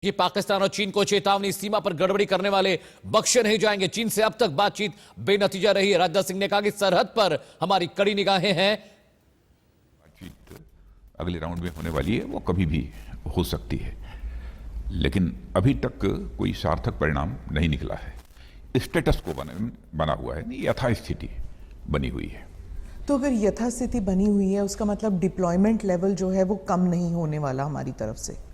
कि पाकिस्तान और चीन को चेतावनी, सीमा पर गड़बड़ी करने वाले बख्शे नहीं जाएंगे। चीन से अब तक बातचीत बेनतीजा रही है। राजनाथ सिंह ने कहा कि सरहद पर हमारी कड़ी निगाहें हैं। बातचीत अगले राउंड में होने वाली है, वो कभी भी हो सकती है, लेकिन अभी तक कोई सार्थक परिणाम नहीं निकला है। स्टेटस को बना हुआ है, यथास्थिति बनी हुई है। तो अगर यथास्थिति बनी हुई है, उसका मतलब डिप्लॉयमेंट लेवल जो है वो कम नहीं होने वाला हमारी तरफ से।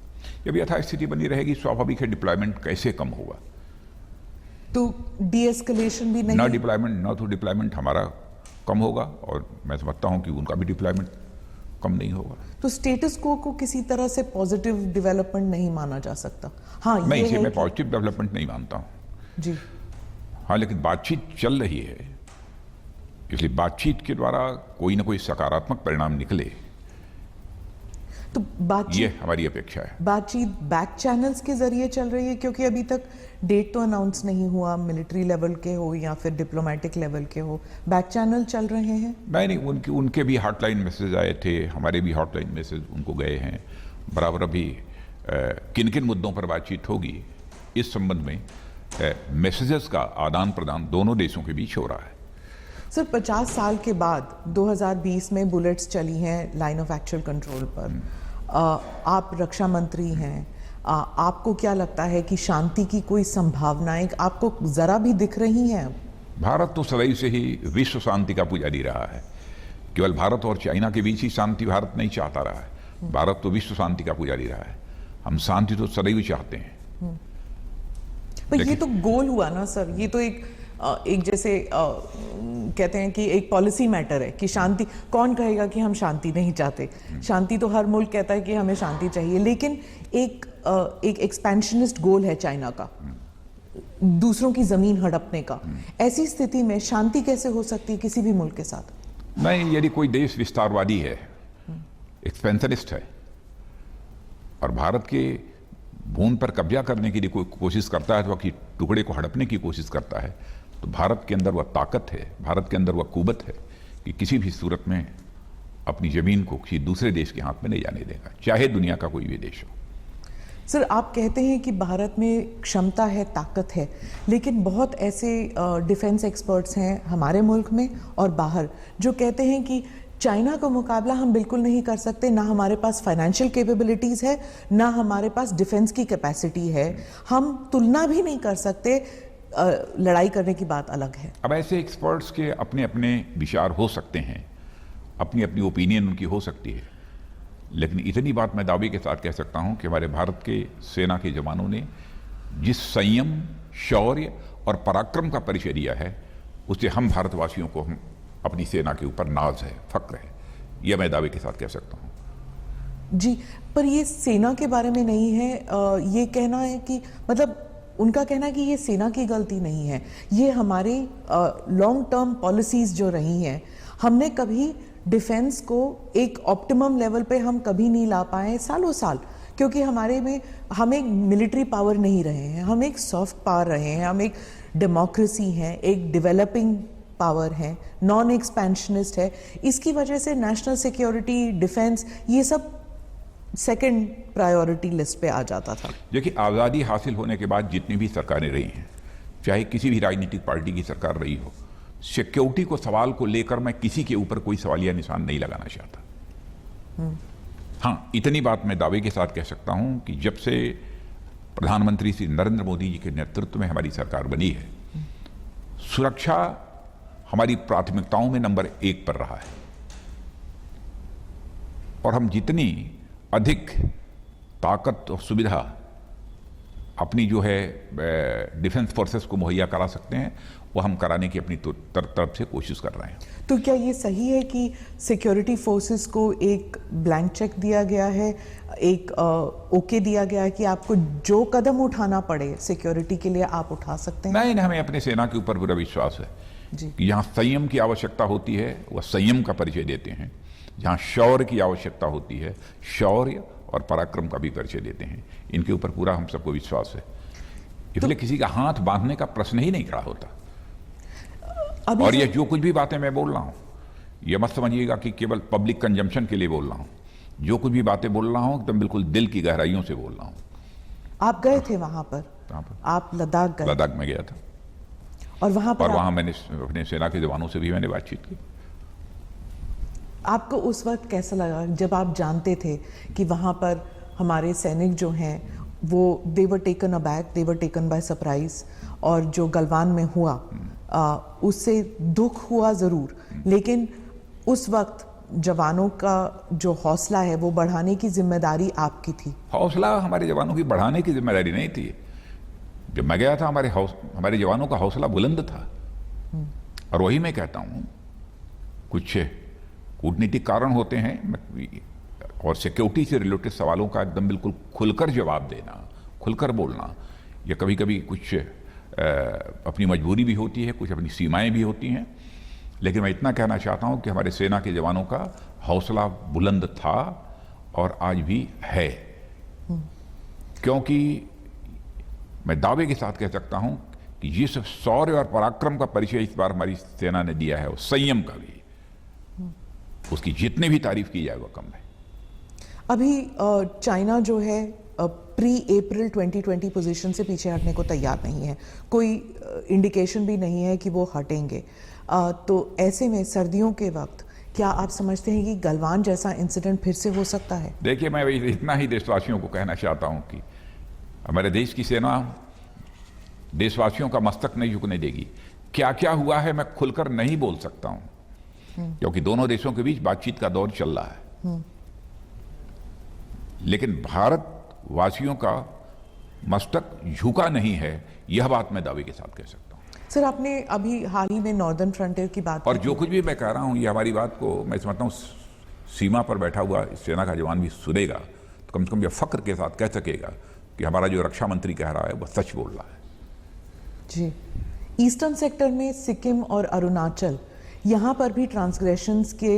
जब यथास्थिति बनी रहेगी, स्वाभाविक है डिप्लॉयमेंट कैसे कम होगा। तो डीएस्केलेशन भी नहीं, ना डिप्लॉयमेंट ना तो डिप्लॉयमेंट हमारा कम होगा, और मैं समझता हूं कि उनका भी डिप्लॉयमेंट कम नहीं होगा। तो स्टेटस को किसी तरह से पॉजिटिव डेवलपमेंट नहीं माना जा सकता। हाँ, मैं ये इसे है मैं पॉजिटिव डेवलपमेंट नहीं मानता हूं जी। हाँ, लेकिन बातचीत चल रही है, इसलिए बातचीत के द्वारा कोई ना कोई सकारात्मक परिणाम निकले, तो ये हमारी अपेक्षा है। बातचीत बैक चैनल्स के जरिए चल रही है, क्योंकि अभी तक डेट तो अनाउंस नहीं हुआ, मिलिट्री लेवल के हो या फिर डिप्लोमेटिक लेवल के हो, बैक चैनल चल रहे हैं। नहीं, उनके भी हॉटलाइन मैसेज आए थे, हमारे भी हॉटलाइन मैसेज उनको गए हैं। बराबर अभी किन किन मुद्दों पर बातचीत होगी, इस संबंध में मैसेजेस का आदान प्रदान दोनों देशों के बीच हो रहा है। सर, 50 साल के बाद 2020 में बुलेट्स चली हैं लाइन ऑफ एक्चुअल कंट्रोल पर। आप रक्षा मंत्री हैं, आपको क्या लगता है कि शांति की कोई संभावनाएं आपको जरा भी दिख रही हैं? भारत तो सदैव से ही विश्व शांति का पुजारी रहा है। केवल भारत और चाइना के बीच ही शांति भारत नहीं चाहता रहा है, भारत तो विश्व शांति का पुजारी रहा है। हम शांति तो सदैव चाहते हैं। पर ये तो गोल हुआ ना सर, ये तो एक जैसे कहते हैं कि एक पॉलिसी मैटर है कि शांति, कौन कहेगा कि हम शांति नहीं चाहते। शांति तो हर मुल्क कहता है कि हमें शांति चाहिए, लेकिन एक एक्सपेंशनिस्ट गोल है चाइना का, दूसरों की जमीन हड़पने का। ऐसी स्थिति में शांति कैसे हो सकती है किसी भी मुल्क के साथ? नहीं, यदि कोई देश विस्तारवादी है, एक्सपेंशनिस्ट है, और भारत के भूमि पर कब्जा करने की कोई कोशिश करता है, तो कि टुकड़े को हड़पने की कोशिश करता है, तो भारत के अंदर वह ताकत है, भारत के अंदर वह कुवत है कि किसी भी सूरत में अपनी जमीन को किसी दूसरे देश के हाथ में नहीं जाने देगा, चाहे दुनिया का कोई भी देश हो। सर, आप कहते हैं कि भारत में क्षमता है, ताकत है, लेकिन बहुत ऐसे डिफेंस एक्सपर्ट्स हैं हमारे मुल्क में और बाहर जो कहते हैं कि चाइना का मुकाबला हम बिल्कुल नहीं कर सकते, ना हमारे पास फाइनेंशियल कैपेबिलिटीज है, ना हमारे पास डिफेंस की कैपेसिटी है, हम तुलना भी नहीं कर सकते। लड़ाई करने की बात अलग है। अब ऐसे एक्सपर्ट्स के अपने अपने विचार हो सकते हैं, अपनी अपनी ओपिनियन उनकी हो सकती है, लेकिन इतनी बात मैं दावे के साथ कह सकता हूं कि हमारे भारत के सेना के जवानों ने जिस संयम, शौर्य और पराक्रम का परिचय दिया है, उससे हम भारतवासियों को हम अपनी सेना के ऊपर नाज है, फक्र है, यह मैं दावे के साथ कह सकता हूं। जी, पर ये सेना के बारे में नहीं है। ये कहना है कि मतलब उनका कहना है कि ये सेना की गलती नहीं है, ये हमारी लॉन्ग टर्म पॉलिसीज जो रही हैं, हमने कभी डिफेंस को एक ऑप्टिमम लेवल पे हम कभी नहीं ला पाए सालों साल, क्योंकि हमारे में हम एक मिलिट्री पावर नहीं रहे हैं, हम एक सॉफ्ट पावर रहे हैं, हम एक डेमोक्रेसी हैं, एक डेवलपिंग पावर है, नॉन एक्सपेंशनिस्ट है। इसकी वजह से नेशनल सिक्योरिटी, डिफेंस, ये सब सेकंड प्रायोरिटी लिस्ट पे आ जाता था। देखिए, आज़ादी हासिल होने के बाद जितनी भी सरकारें रही हैं, चाहे किसी भी राजनीतिक पार्टी की सरकार रही हो, सिक्योरिटी को सवाल को लेकर मैं किसी के ऊपर कोई सवालिया निशान नहीं लगाना चाहता। हाँ, इतनी बात मैं दावे के साथ कह सकता हूं कि जब से प्रधानमंत्री श्री नरेंद्र मोदी जी के नेतृत्व में हमारी सरकार बनी है, सुरक्षा हमारी प्राथमिकताओं में नंबर 1 पर रहा है, और हम जितनी अधिक ताकत और सुविधा अपनी जो है डिफेंस फोर्सेस को मुहैया करा सकते हैं, वो हम कराने की अपनी तरफ से कोशिश कर रहे हैं। तो क्या ये सही है कि सिक्योरिटी फोर्सेस को एक ब्लैंक चेक दिया गया है, एक ओके दिया गया है कि आपको जो कदम उठाना पड़े सिक्योरिटी के लिए आप उठा सकते हैं? नहीं, हमें अपने सेना के ऊपर पूरा विश्वास है कि जहाँ संयम की आवश्यकता होती है वह संयम का परिचय देते हैं, जहाँ शौर्य की आवश्यकता होती है शौर्य और पराक्रम का भी परिचय देते हैं। इनके ऊपर पूरा हम सबको विश्वास है, इसलिए किसी का हाथ बांधने का प्रश्न ही नहीं खड़ा होता। और ये जो कुछ भी बातें मैं बोल रहा हूँ, ये मत समझिएगा कि केवल पब्लिक कंजम्पशन के लिए बोल रहा हूँ। जो कुछ भी बातें बोल रहा हूँ एकदम बिल्कुल दिल की गहराइयों से बोल रहा हूँ। आप गए थे वहां पर? कहाँ पर? आप लद्दाख गए? लद्दाख में गया था और वहां पर और वहां मैंने अपने सेना के जवानों से भी मैंने बातचीत की। आपको उस वक्त कैसा लगा जब आप जानते थे कि वहां पर हमारे सैनिक जो हैं वो they were taken aback, they were taken by surprise, और जो गलवान में हुआ उससे दुख हुआ ज़रूर, लेकिन उस वक्त जवानों का जो हौसला है वो बढ़ाने की जिम्मेदारी आपकी थी? हौसला हमारे जवानों की बढ़ाने की जिम्मेदारी नहीं थी। जब मैं गया था हमारे जवानों का हौसला बुलंद था। और वही मैं कहता हूं, कुछ कूटनीतिक कारण होते हैं और सिक्योरिटी से रिलेटेड सवालों का एकदम बिल्कुल खुलकर जवाब देना, खुलकर बोलना, या कभी कभी कुछ अपनी मजबूरी भी होती है, कुछ अपनी सीमाएं भी होती हैं। लेकिन मैं इतना कहना चाहता हूं कि हमारे सेना के जवानों का हौसला बुलंद था और आज भी है, क्योंकि मैं दावे के साथ कह सकता हूं कि जिस शौर्य और पराक्रम का परिचय इस बार हमारी सेना ने दिया है, वो संयम का भी, उसकी जितनी भी तारीफ की जाए वो कम है। अभी चाइना जो है प्री अप्रैल 2020 पोजीशन से पीछे हटने को तैयार नहीं है, कोई इंडिकेशन भी नहीं है कि वो हटेंगे। तो ऐसे में सर्दियों के वक्त क्या आप समझते हैं कि गलवान जैसा इंसिडेंट फिर से हो सकता है? देखिए, मैं इतना ही देशवासियों को कहना चाहता हूं कि हमारे देश की सेना देशवासियों का मस्तक नहीं झुकने देगी। क्या क्या हुआ है मैं खुलकर नहीं बोल सकता हूं, क्योंकि दोनों देशों के बीच बातचीत का दौर चल रहा है। लेकिन भारत वासियों का मस्तक झुका नहीं है, यह बात मैं दावे के साथ कह सकता हूं। सर, आपने अभी हाल ही में नॉर्दर्न फ्रंटियर की बात और जो कुछ भी मैं कह रहा हूं, ये हमारी बात को मैं समझता हूं सीमा पर बैठा हुआ सेना का जवान भी सुनेगा तो कम से कम यह फक्र के साथ कह सकेगा कि हमारा जो रक्षा मंत्री कह रहा है वह सच बोल रहा है। जी, ईस्टर्न सेक्टर में सिक्किम और अरुणाचल, यहाँ पर भी ट्रांसग्रेशंस के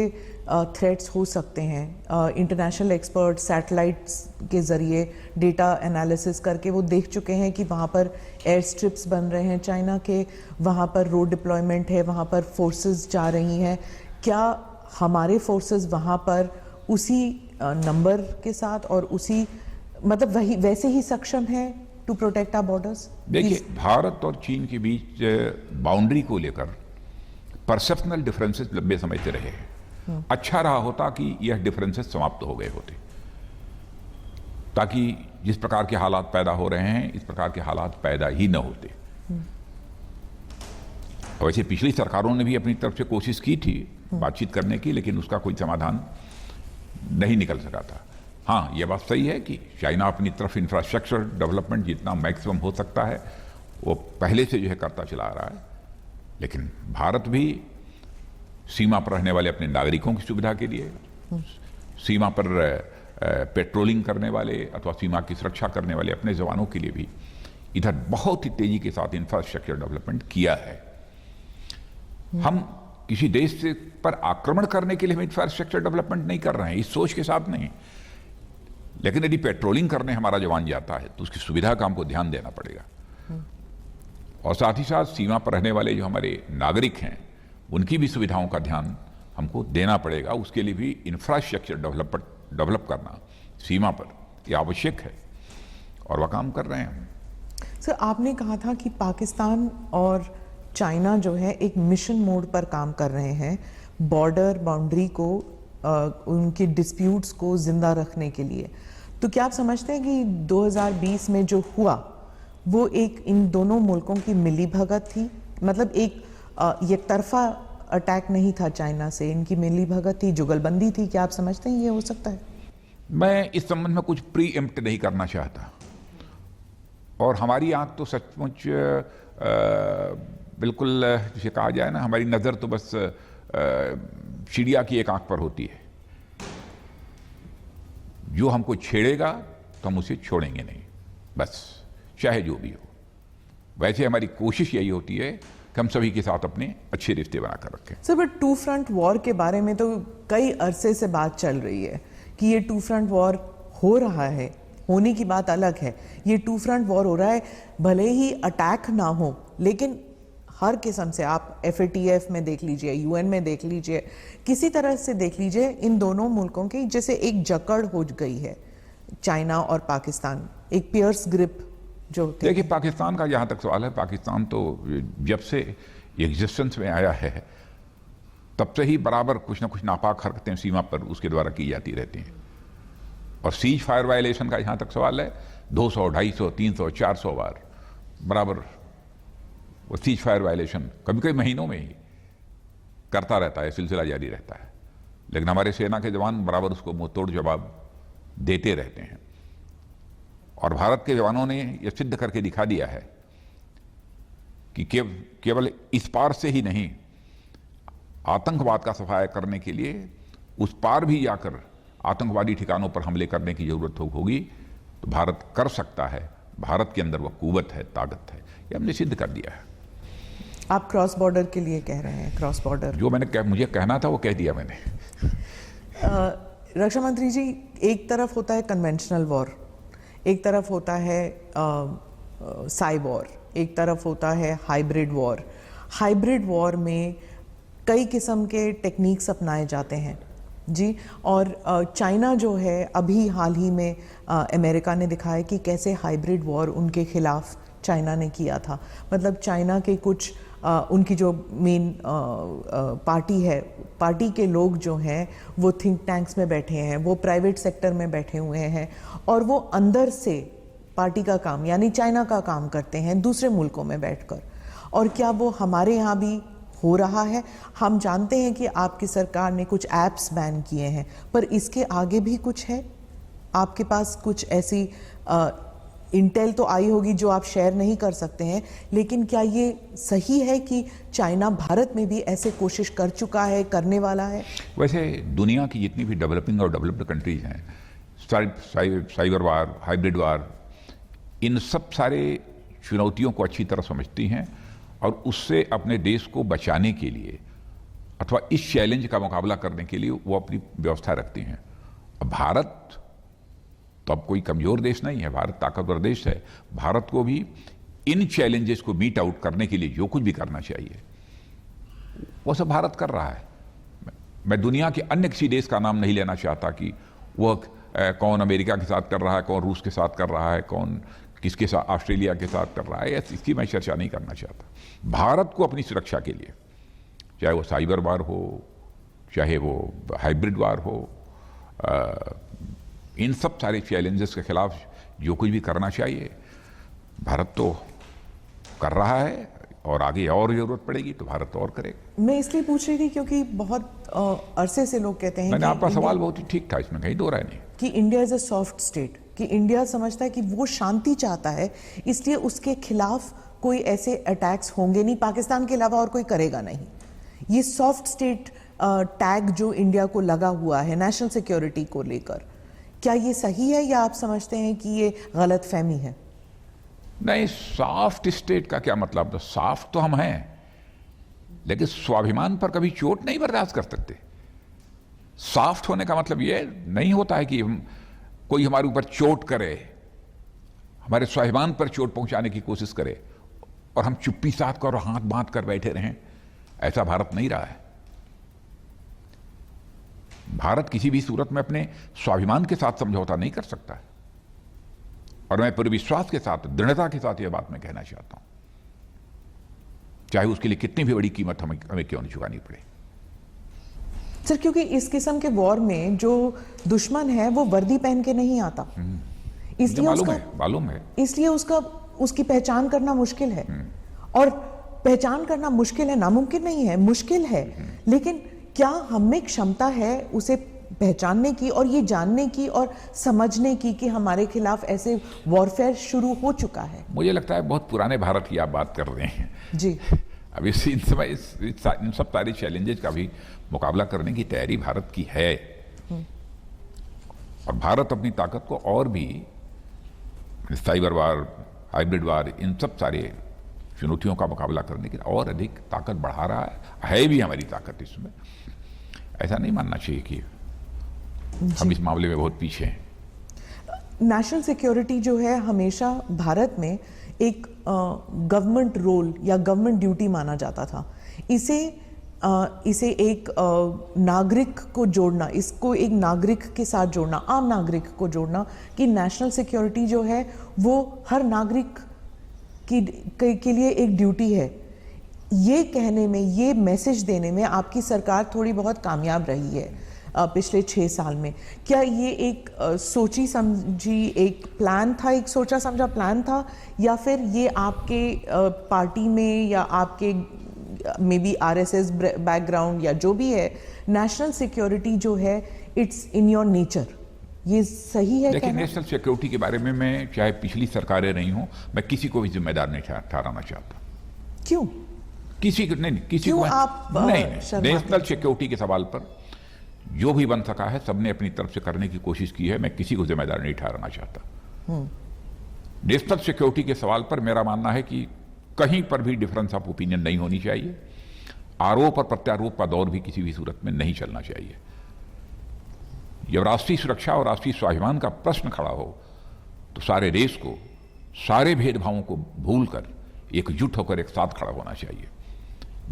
थ्रेट्स हो सकते हैं। इंटरनेशनल एक्सपर्ट सैटेलाइट्स के ज़रिए डेटा एनालिसिस करके वो देख चुके हैं कि वहाँ पर एयर स्ट्रिप्स बन रहे हैं चाइना के, वहाँ पर रोड डिप्लॉयमेंट है, वहाँ पर फोर्सेस जा रही हैं। क्या हमारे फोर्सेस वहाँ पर उसी नंबर के साथ और उसी मतलब वैसे ही सक्षम है टू प्रोटेक्ट आवर बॉर्डर्स? देखिए, भारत और चीन के बीच बाउंड्री को लेकर परसेप्शनल डिफरेंसेस लंबे समय से रहे हैं। अच्छा रहा होता कि यह डिफरेंसेस समाप्त हो गए होते, ताकि जिस प्रकार के हालात पैदा हो रहे हैं इस प्रकार के हालात पैदा ही न होते। वैसे पिछली सरकारों ने भी अपनी तरफ से कोशिश की थी बातचीत करने की, लेकिन उसका कोई समाधान नहीं निकल सका था। हाँ, यह बात सही है कि चाइना अपनी तरफ इंफ्रास्ट्रक्चर डेवलपमेंट जितना मैक्सिमम हो सकता है वो पहले से जो है करता चला आ रहा है, लेकिन भारत भी सीमा पर रहने वाले अपने नागरिकों की सुविधा के लिए, सीमा पर पेट्रोलिंग करने वाले अथवा सीमा की सुरक्षा करने वाले अपने जवानों के लिए भी इधर बहुत ही तेजी के साथ इंफ्रास्ट्रक्चर डेवलपमेंट किया है। हम किसी देश से पर आक्रमण करने के लिए हम इंफ्रास्ट्रक्चर डेवलपमेंट नहीं कर रहे हैं, इस सोच के साथ नहीं। लेकिन यदि पेट्रोलिंग करने हमारा जवान जाता है तो उसकी सुविधा का हमको ध्यान देना पड़ेगा, और साथ ही साथ सीमा पर रहने वाले जो हमारे नागरिक हैं उनकी भी सुविधाओं का ध्यान हमको देना पड़ेगा। उसके लिए भी इंफ्रास्ट्रक्चर डेवलप करना सीमा पर यह आवश्यक है, और वह काम कर रहे हैं। सर, आपने कहा था कि पाकिस्तान और चाइना जो है एक मिशन मोड पर काम कर रहे हैं बॉर्डर बाउंड्री को, उनके डिस्प्यूट्स को जिंदा रखने के लिए। तो क्या आप समझते हैं कि 2020 में जो हुआ वो एक इन दोनों मुल्कों की मिलीभगत थी? मतलब एक एकतरफा अटैक नहीं था चाइना से, इनकी मिलीभगत थी, जुगलबंदी थी। क्या आप समझते हैं ये हो सकता है? मैं इस संबंध में कुछ प्री एम्प्ट नहीं करना चाहता, और हमारी आंख तो सचमुच बिल्कुल जिसे कहा जाए ना, हमारी नज़र तो बस चिड़िया की एक आंख पर होती है। जो हमको छेड़ेगा तो हम उसे छोड़ेंगे नहीं, बस चाहे जो भी हो। वैसे हमारी कोशिश यही होती है कि हम सभी के साथ अपने अच्छे रिश्ते बनाकर रखें। Sir, but two front war के बारे में तो कई अरसे से बात चल रही है कि ये टू फ्रंट वॉर हो रहा है, होने की बात अलग है। ये टू फ्रंट वॉर हो रहा है, भले ही अटैक ना हो, लेकिन हर किस्म से आप FATF में देख लीजिए, UN में देख लीजिए, किसी तरह से देख लीजिए, इन दोनों मुल्कों की जैसे एक जकड़ हो गई है। चाइना और पाकिस्तान, एक पियर्स ग्रिप जो देखिए, पाकिस्तान का जहाँ तक सवाल है, पाकिस्तान तो जब से एग्जिस्टेंस में आया है तब से ही बराबर कुछ ना कुछ नापाक हरकतें सीमा पर उसके द्वारा की जाती रहती हैं। और सीज फायर वायलेशन का जहाँ तक सवाल है, 200, 250, 300, 400 बार बराबर वो सीज फायर वायलेशन कभी कभी महीनों में ही करता रहता है, सिलसिला जारी रहता है। लेकिन हमारे सेना के जवान बराबर उसको मुंहतोड़ जवाब देते रहते हैं। और भारत के जवानों ने यह सिद्ध करके दिखा दिया है कि केवल इस पार से ही नहीं, आतंकवाद का सफाया करने के लिए उस पार भी जाकर आतंकवादी ठिकानों पर हमले करने की जरूरत होगी तो भारत कर सकता है। भारत के अंदर वह कुव्वत है, ताकत है, ये हमने सिद्ध कर दिया है। आप क्रॉस बॉर्डर के लिए कह रहे हैं, क्रॉस बॉर्डर जो मुझे कहना था वो कह दिया मैंने। रक्षा मंत्री जी, एक तरफ होता है कन्वेंशनल वॉर, एक तरफ होता है साइबर, एक तरफ होता है हाइब्रिड वॉर। हाइब्रिड वॉर में कई किस्म के टेक्निक्स अपनाए जाते हैं जी। और चाइना जो है, अभी हाल ही में अमेरिका ने दिखाया कि कैसे हाइब्रिड वॉर उनके खिलाफ चाइना ने किया था। मतलब चाइना के कुछ उनकी जो मेन पार्टी है, पार्टी के लोग जो हैं वो थिंक टैंक्स में बैठे हैं, वो प्राइवेट सेक्टर में बैठे हुए हैं और वो अंदर से पार्टी का काम यानी चाइना का काम करते हैं दूसरे मुल्कों में बैठकर। और क्या वो हमारे यहाँ भी हो रहा है? हम जानते हैं कि आपकी सरकार ने कुछ ऐप्स बैन किए हैं, पर इसके आगे भी कुछ है? आपके पास कुछ ऐसी इंटेल तो आई होगी जो आप शेयर नहीं कर सकते हैं, लेकिन क्या ये सही है कि चाइना भारत में भी ऐसे कोशिश कर चुका है, करने वाला है? वैसे दुनिया की जितनी भी डेवलपिंग और डेवलप्ड कंट्रीज हैं, साइबर वार, हाइब्रिड वार, इन सब सारे चुनौतियों को अच्छी तरह समझती हैं और उससे अपने देश को बचाने के लिए अथवा इस चैलेंज का मुकाबला करने के लिए वो अपनी व्यवस्था रखती हैं। अब भारत तो अब कोई कमजोर देश नहीं है, भारत ताकतवर देश है। भारत को भी इन चैलेंजेस को मीट आउट करने के लिए जो कुछ भी करना चाहिए वो सब भारत कर रहा है। मैं दुनिया के अन्य किसी देश का नाम नहीं लेना चाहता कि वह कौन अमेरिका के साथ कर रहा है, कौन रूस के साथ कर रहा है, कौन किसके साथ, ऑस्ट्रेलिया के साथ कर रहा है, इसकी मैं चर्चा नहीं करना चाहता। भारत को अपनी सुरक्षा के लिए, चाहे वो साइबर वार हो, चाहे वो हाइब्रिड वार हो, इन सब सारे चैलेंजेस के खिलाफ जो कुछ भी करना चाहिए भारत तो कर रहा है और आगे और जरूरत पड़ेगी तो भारत और करेगा। मैं इसलिए पूछ रही थी क्योंकि बहुत अरसे से लोग कहते हैं मैंने आपका सवाल बहुत ही ठीक था, इसमें कहीं दो राय नहीं, कि India is a soft state, कि इंडिया समझता है कि वो शांति चाहता है, इसलिए उसके खिलाफ कोई ऐसे अटैक्स होंगे नहीं, पाकिस्तान के अलावा और कोई करेगा नहीं। ये सॉफ्ट स्टेट टैग जो इंडिया को लगा हुआ है नेशनल सिक्योरिटी को लेकर, क्या ये सही है या आप समझते हैं कि ये गलत फहमी है? नहीं, सॉफ्ट स्टेट का क्या मतलब? तो सॉफ्ट तो हम हैं, लेकिन स्वाभिमान पर कभी चोट नहीं बर्दाश्त कर सकते। सॉफ्ट होने का मतलब ये नहीं होता है कि हम कोई हमारे ऊपर चोट करे, हमारे स्वाभिमान पर चोट पहुंचाने की कोशिश करे और हम चुप्पी साध कर और हाथ बांध कर बैठे रहें। ऐसा भारत नहीं रहा है। भारत किसी भी सूरत में अपने स्वाभिमान के साथ समझौता नहीं कर सकता है और मैं पूरे विश्वास के साथ, दृढ़ता के साथ यह बात मैं कहना चाहता हूं, चाहे उसके लिए कितनी भी बड़ी कीमत हमें क्यों नहीं चुकानी पड़े। सर, क्योंकि इस किस्म के वॉर में जो दुश्मन है वो वर्दी पहन के नहीं आता, इसलिए मालूम है, इसलिए उसकी पहचान करना मुश्किल है। और पहचान करना मुश्किल है, नामुमकिन नहीं है, मुश्किल है, लेकिन क्या हमें क्षमता है उसे पहचानने की और ये जानने की और समझने की कि हमारे खिलाफ ऐसे वॉरफेयर शुरू हो चुका है? मुझे लगता है बहुत पुराने भारत की आप बात कर रहे हैं जी। अब इन सब सारे चैलेंजेस का भी मुकाबला करने की तैयारी भारत की है और भारत अपनी ताकत को और भी साइबर वार, हाइब्रिड वार, इन सब सारे चुनौतियों का मुकाबला करने के लिए और अधिक ताकत बढ़ा रहा है भी हमारी ताकत इसमें। ऐसा नहीं मानना चाहिए कि हम इस मामले में बहुत पीछे हैं। नेशनल सिक्योरिटी जो है हमेशा भारत में एक गवर्नमेंट रोल या गवर्नमेंट ड्यूटी माना जाता था। इसे इसे एक नागरिक को जोड़ना, इसको एक नागरिक के साथ जोड़ना, आम नागरिक को जोड़ना कि नेशनल सिक्योरिटी जो है वो हर नागरिक के लिए एक ड्यूटी है, ये कहने में, ये मैसेज देने में आपकी सरकार थोड़ी बहुत कामयाब रही है पिछले 6 साल में। क्या ये एक सोची समझी एक प्लान था, एक सोचा समझा प्लान था, या फिर ये आपके पार्टी में या आपके मे बी आरएसएस बैकग्राउंड या जो भी है, नेशनल सिक्योरिटी जो है इट्स इन योर नेचर, ये सही है? लेकिन नेशनल सिक्योरिटी के बारे में मैं चाहे पिछली सरकारें रही हूं, मैं किसी को भी जिम्मेदार नहीं ठहराना चाहता। क्यों? किसी को नहीं, किसी क्यों को आप नहीं, नेशनल सिक्योरिटी के सवाल पर जो भी बन सका है सबने अपनी तरफ से करने की कोशिश की है, मैं किसी को जिम्मेदार नहीं ठहराना चाहता। नेशनल सिक्योरिटी के सवाल पर मेरा मानना है कि कहीं पर भी डिफरेंस ऑफ ओपिनियन नहीं होनी चाहिए, आरोप और प्रत्यारोप का दौर भी किसी भी सूरत में नहीं चलना चाहिए। जब राष्ट्रीय सुरक्षा और राष्ट्रीय स्वाभिमान का प्रश्न खड़ा हो तो सारे देश को सारे भेदभावों को भूलकर एकजुट होकर एक साथ खड़ा होना चाहिए।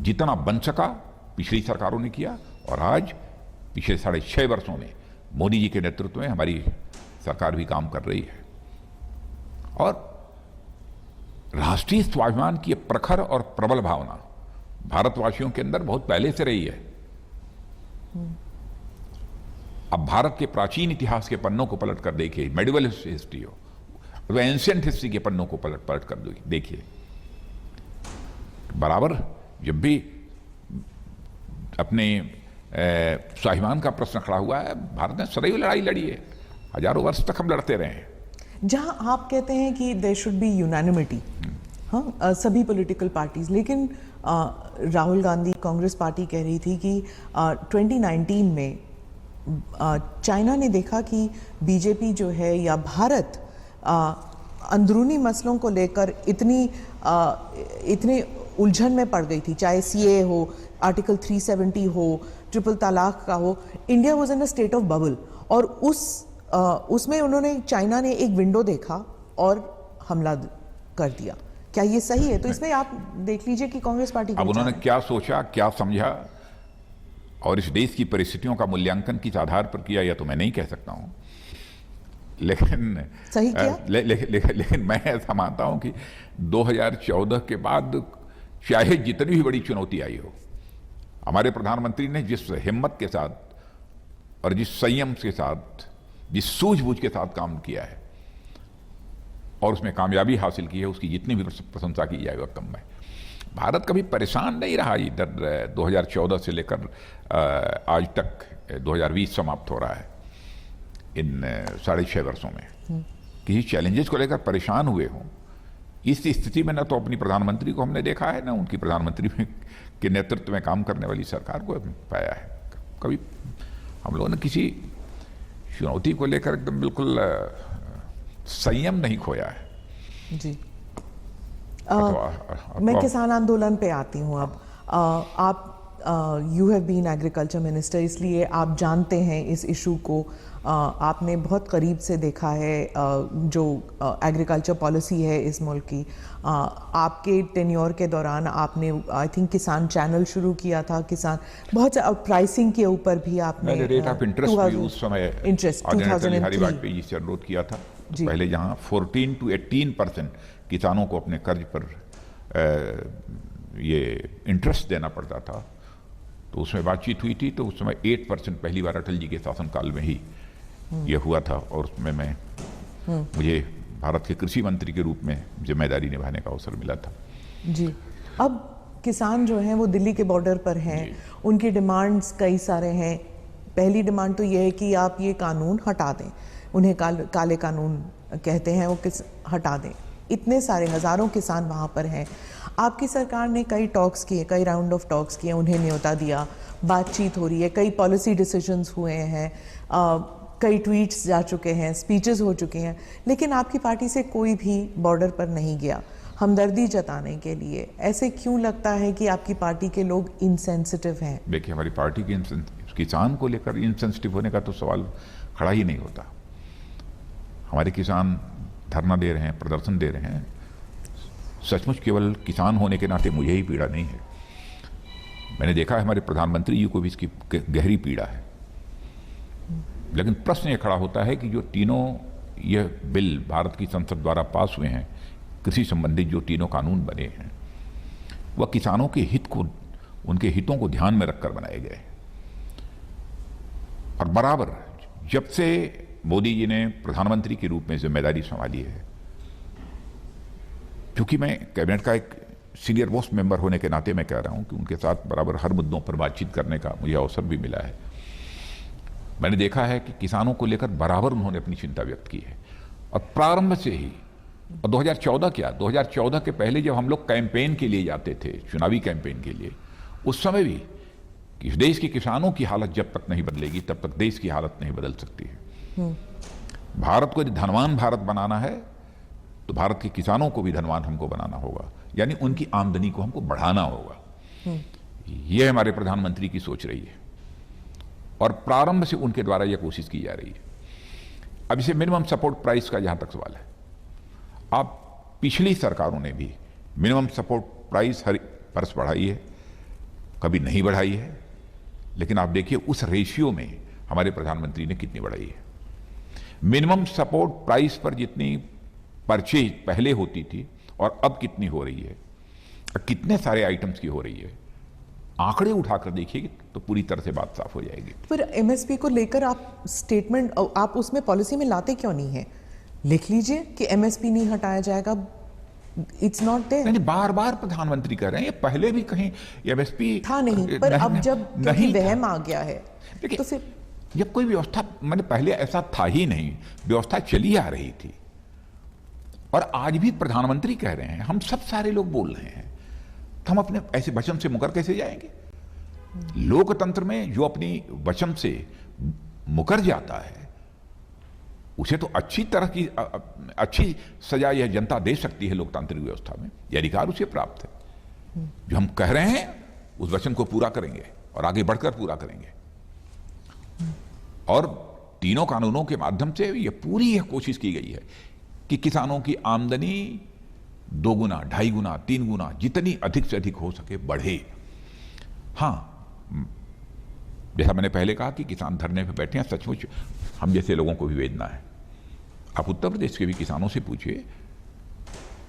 जितना बन सका पिछली सरकारों ने किया, और आज पिछले 6.5 वर्षों में मोदी जी के नेतृत्व में हमारी सरकार भी काम कर रही है। और राष्ट्रीय स्वाभिमान की प्रखर और प्रबल भावना भारतवासियों के अंदर बहुत पहले से रही है। अब भारत के प्राचीन इतिहास के पन्नों को पलट कर देखिए, मेडिवल हिस्ट्री हो, वह एंशिएंट हिस्ट्री के पन्नों को पलट कर देखिए, बराबर जब भी अपने स्वाभिमान का प्रश्न खड़ा हुआ है, भारत ने सदैव लड़ाई लड़ी है, हजारों वर्ष तक हम लड़ते रहे हैं। जहां आप कहते हैं कि देयर शुड बी यूनानिमिटी, हाँ, सभी पॉलिटिकल पार्टीज, लेकिन राहुल गांधी कांग्रेस पार्टी कह रही थी कि 2019 में चाइना ने देखा कि बीजेपी जो है या भारत अंदरूनी मसलों को लेकर इतने उलझन में पड़ गई थी, चाहे सीए हो, आर्टिकल 370 हो, ट्रिपल तलाक का हो, India was in a state of bubble, और उसमें उन्होंने, चाइना ने एक विंडो देखा और हमला कर दिया। क्या ये सही है? तो इसमें आप देख लीजिए कि कांग्रेस पार्टी अब उन्होंने क्या सोचा, क्या समझा और इस देश की परिस्थितियों का मूल्यांकन किस आधार पर किया, यह तो मैं नहीं कह सकता हूं, लेकिन सही किया। लेकिन मैं ऐसा मानता हूं कि 2014 के बाद चाहे जितनी भी बड़ी चुनौती आई हो, हमारे प्रधानमंत्री ने जिस हिम्मत के साथ और जिस संयम के साथ, जिस सूझबूझ के साथ काम किया है और उसमें कामयाबी हासिल की है, उसकी जितनी भी प्रशंसा की जाए वह कम है। भारत कभी परेशान नहीं रहा इधर 2014 से लेकर आज तक 2020 समाप्त हो रहा है, इन 6.5 वर्षों में किसी चैलेंजेस को लेकर परेशान हुए हों। इस स्थिति में न तो अपनी प्रधानमंत्री को हमने देखा है, न उनकी प्रधानमंत्री के नेतृत्व में काम करने वाली सरकार को पाया है। कभी हम लोगों ने किसी चुनौती को लेकर एकदम बिल्कुल संयम नहीं खोया है। जी। मैं किसान आंदोलन पे आती हूँ अब। आप you have been agriculture minister, इसलिए आप जानते हैं इस इशू को, आपने बहुत करीब से देखा है जो एग्रीकल्चर पॉलिसी है इस मुल्क की। आपके टेन्योर के दौरान आपने आई थिंक किसान चैनल शुरू किया था, किसान बहुत प्राइसिंग के ऊपर भी आपने रेट ऑफ इंटरेस्ट भी उस समय इंटरेस्ट बिहारी वाजपेयी जी से अनुरोध किया था। तो पहले जहां 14 to 18% किसानों को अपने कर्ज पर ये इंटरेस्ट देना पड़ता था, तो उसमें बातचीत हुई थी, तो उस समय 8% पहली बार अटल जी के शासनकाल में ही ये हुआ था, और उसमें मुझे भारत के कृषि मंत्री के रूप में जिम्मेदारी निभाने का अवसर मिला था। जी। अब किसान जो हैं वो दिल्ली के बॉर्डर पर हैं, उनकी डिमांड्स कई सारे हैं। पहली डिमांड तो ये है कि आप ये कानून हटा दें, उन्हें काले कानून कहते हैं, वो हटा दें। इतने सारे हजारों किसान वहाँ पर हैं। आपकी सरकार ने कई टॉक्स किए, कई राउंड ऑफ टॉक्स किए, उन्हें न्योता दिया, बातचीत हो रही है, कई पॉलिसी डिसीजंस हुए हैं, कई ट्वीट्स जा चुके हैं, स्पीचेस हो चुके हैं, लेकिन आपकी पार्टी से कोई भी बॉर्डर पर नहीं गया हमदर्दी जताने के लिए। ऐसे क्यों लगता है कि आपकी पार्टी के लोग इनसेंसिटिव हैं? देखिए, हमारी पार्टी की किसान को लेकर इनसेंसिटिव होने का तो सवाल खड़ा ही नहीं होता। हमारे किसान धरना दे रहे हैं, प्रदर्शन दे रहे हैं, सचमुच केवल किसान होने के नाते मुझे ही पीड़ा नहीं है, मैंने देखा है हमारे प्रधानमंत्री जी को भी इसकी गहरी पीड़ा है, लेकिन प्रश्न ये खड़ा होता है कि जो तीनों यह बिल भारत की संसद द्वारा पास हुए हैं, कृषि संबंधित जो तीनों कानून बने हैं, वह किसानों के हित को, उनके हितों को ध्यान में रखकर बनाए गए। और बराबर जब से मोदी जी ने प्रधानमंत्री के रूप में जिम्मेदारी संभाली है, क्योंकि मैं कैबिनेट का एक सीनियर मोस्ट मेंबर होने के नाते मैं कह रहा हूं कि उनके साथ बराबर हर मुद्दों पर बातचीत करने का मुझे अवसर भी मिला है। मैंने देखा है कि किसानों को लेकर बराबर उन्होंने अपनी चिंता व्यक्त की है, और प्रारंभ से ही। और 2014 क्या, 2014 के पहले जब हम लोग कैंपेन के लिए जाते थे, चुनावी कैंपेन के लिए, उस समय भी कि देश के किसानों की हालत जब तक नहीं बदलेगी तब तक देश की हालत नहीं बदल सकती है। भारत को यदि धनवान भारत बनाना है तो भारत के किसानों को भी धनवान हमको बनाना होगा, यानी उनकी आमदनी को हमको बढ़ाना होगा। यह हमारे प्रधानमंत्री की सोच रही है, और प्रारंभ से उनके द्वारा यह कोशिश की जा रही है। अब इसे मिनिमम सपोर्ट प्राइस का जहां तक सवाल है, आप पिछली सरकारों ने भी मिनिमम सपोर्ट प्राइस हर वर्ष बढ़ाई है, कभी नहीं बढ़ाई है, लेकिन आप देखिए उस रेशियो में हमारे प्रधानमंत्री ने कितनी बढ़ाई है। मिनिमम सपोर्ट प्राइस पर जितनी परचेज पहले होती थी और अब कितनी हो रही है, कितने सारे आइटम्स की हो रही है, आंकड़े उठाकर देखिए तो पूरी तरह से बात साफ हो जाएगी। पर एमएसपी को लेकर आप स्टेटमेंट, आप उसमें पॉलिसी में लाते क्यों नहीं है? लिख लीजिए कि एमएसपी नहीं हटाया जाएगा, इट्स नॉट देयर। नहीं, बार बार प्रधानमंत्री कह रहे हैं, ये पहले भी कहीं एमएसपी था नहीं, पर अब जब नहीं वहम आ गया है देखिए, तो फिर जब कोई व्यवस्था, मैंने पहले ऐसा था ही नहीं, व्यवस्था चली आ रही थी, और आज भी प्रधानमंत्री कह रहे हैं, हम सब सारे लोग बोल रहे हैं, तो हम अपने ऐसे वचन से मुकर कैसे जाएंगे? लोकतंत्र में जो अपनी वचन से मुकर जाता है उसे तो अच्छी तरह की अच्छी सजा यह जनता दे सकती है। लोकतांत्रिक व्यवस्था में यह अधिकार उसे प्राप्त है। जो हम कह रहे हैं उस वचन को पूरा करेंगे और आगे बढ़कर पूरा करेंगे, और तीनों कानूनों के माध्यम से यह कोशिश की गई है कि किसानों की आमदनी 2 गुना, 2.5 गुना, 3 गुना, जितनी अधिक से अधिक हो सके बढ़े। हाँ, जैसा मैंने पहले कहा कि किसान धरने पे बैठे हैं, सचमुच हम जैसे लोगों को भी वेदना है। आप उत्तर प्रदेश के भी किसानों से पूछिए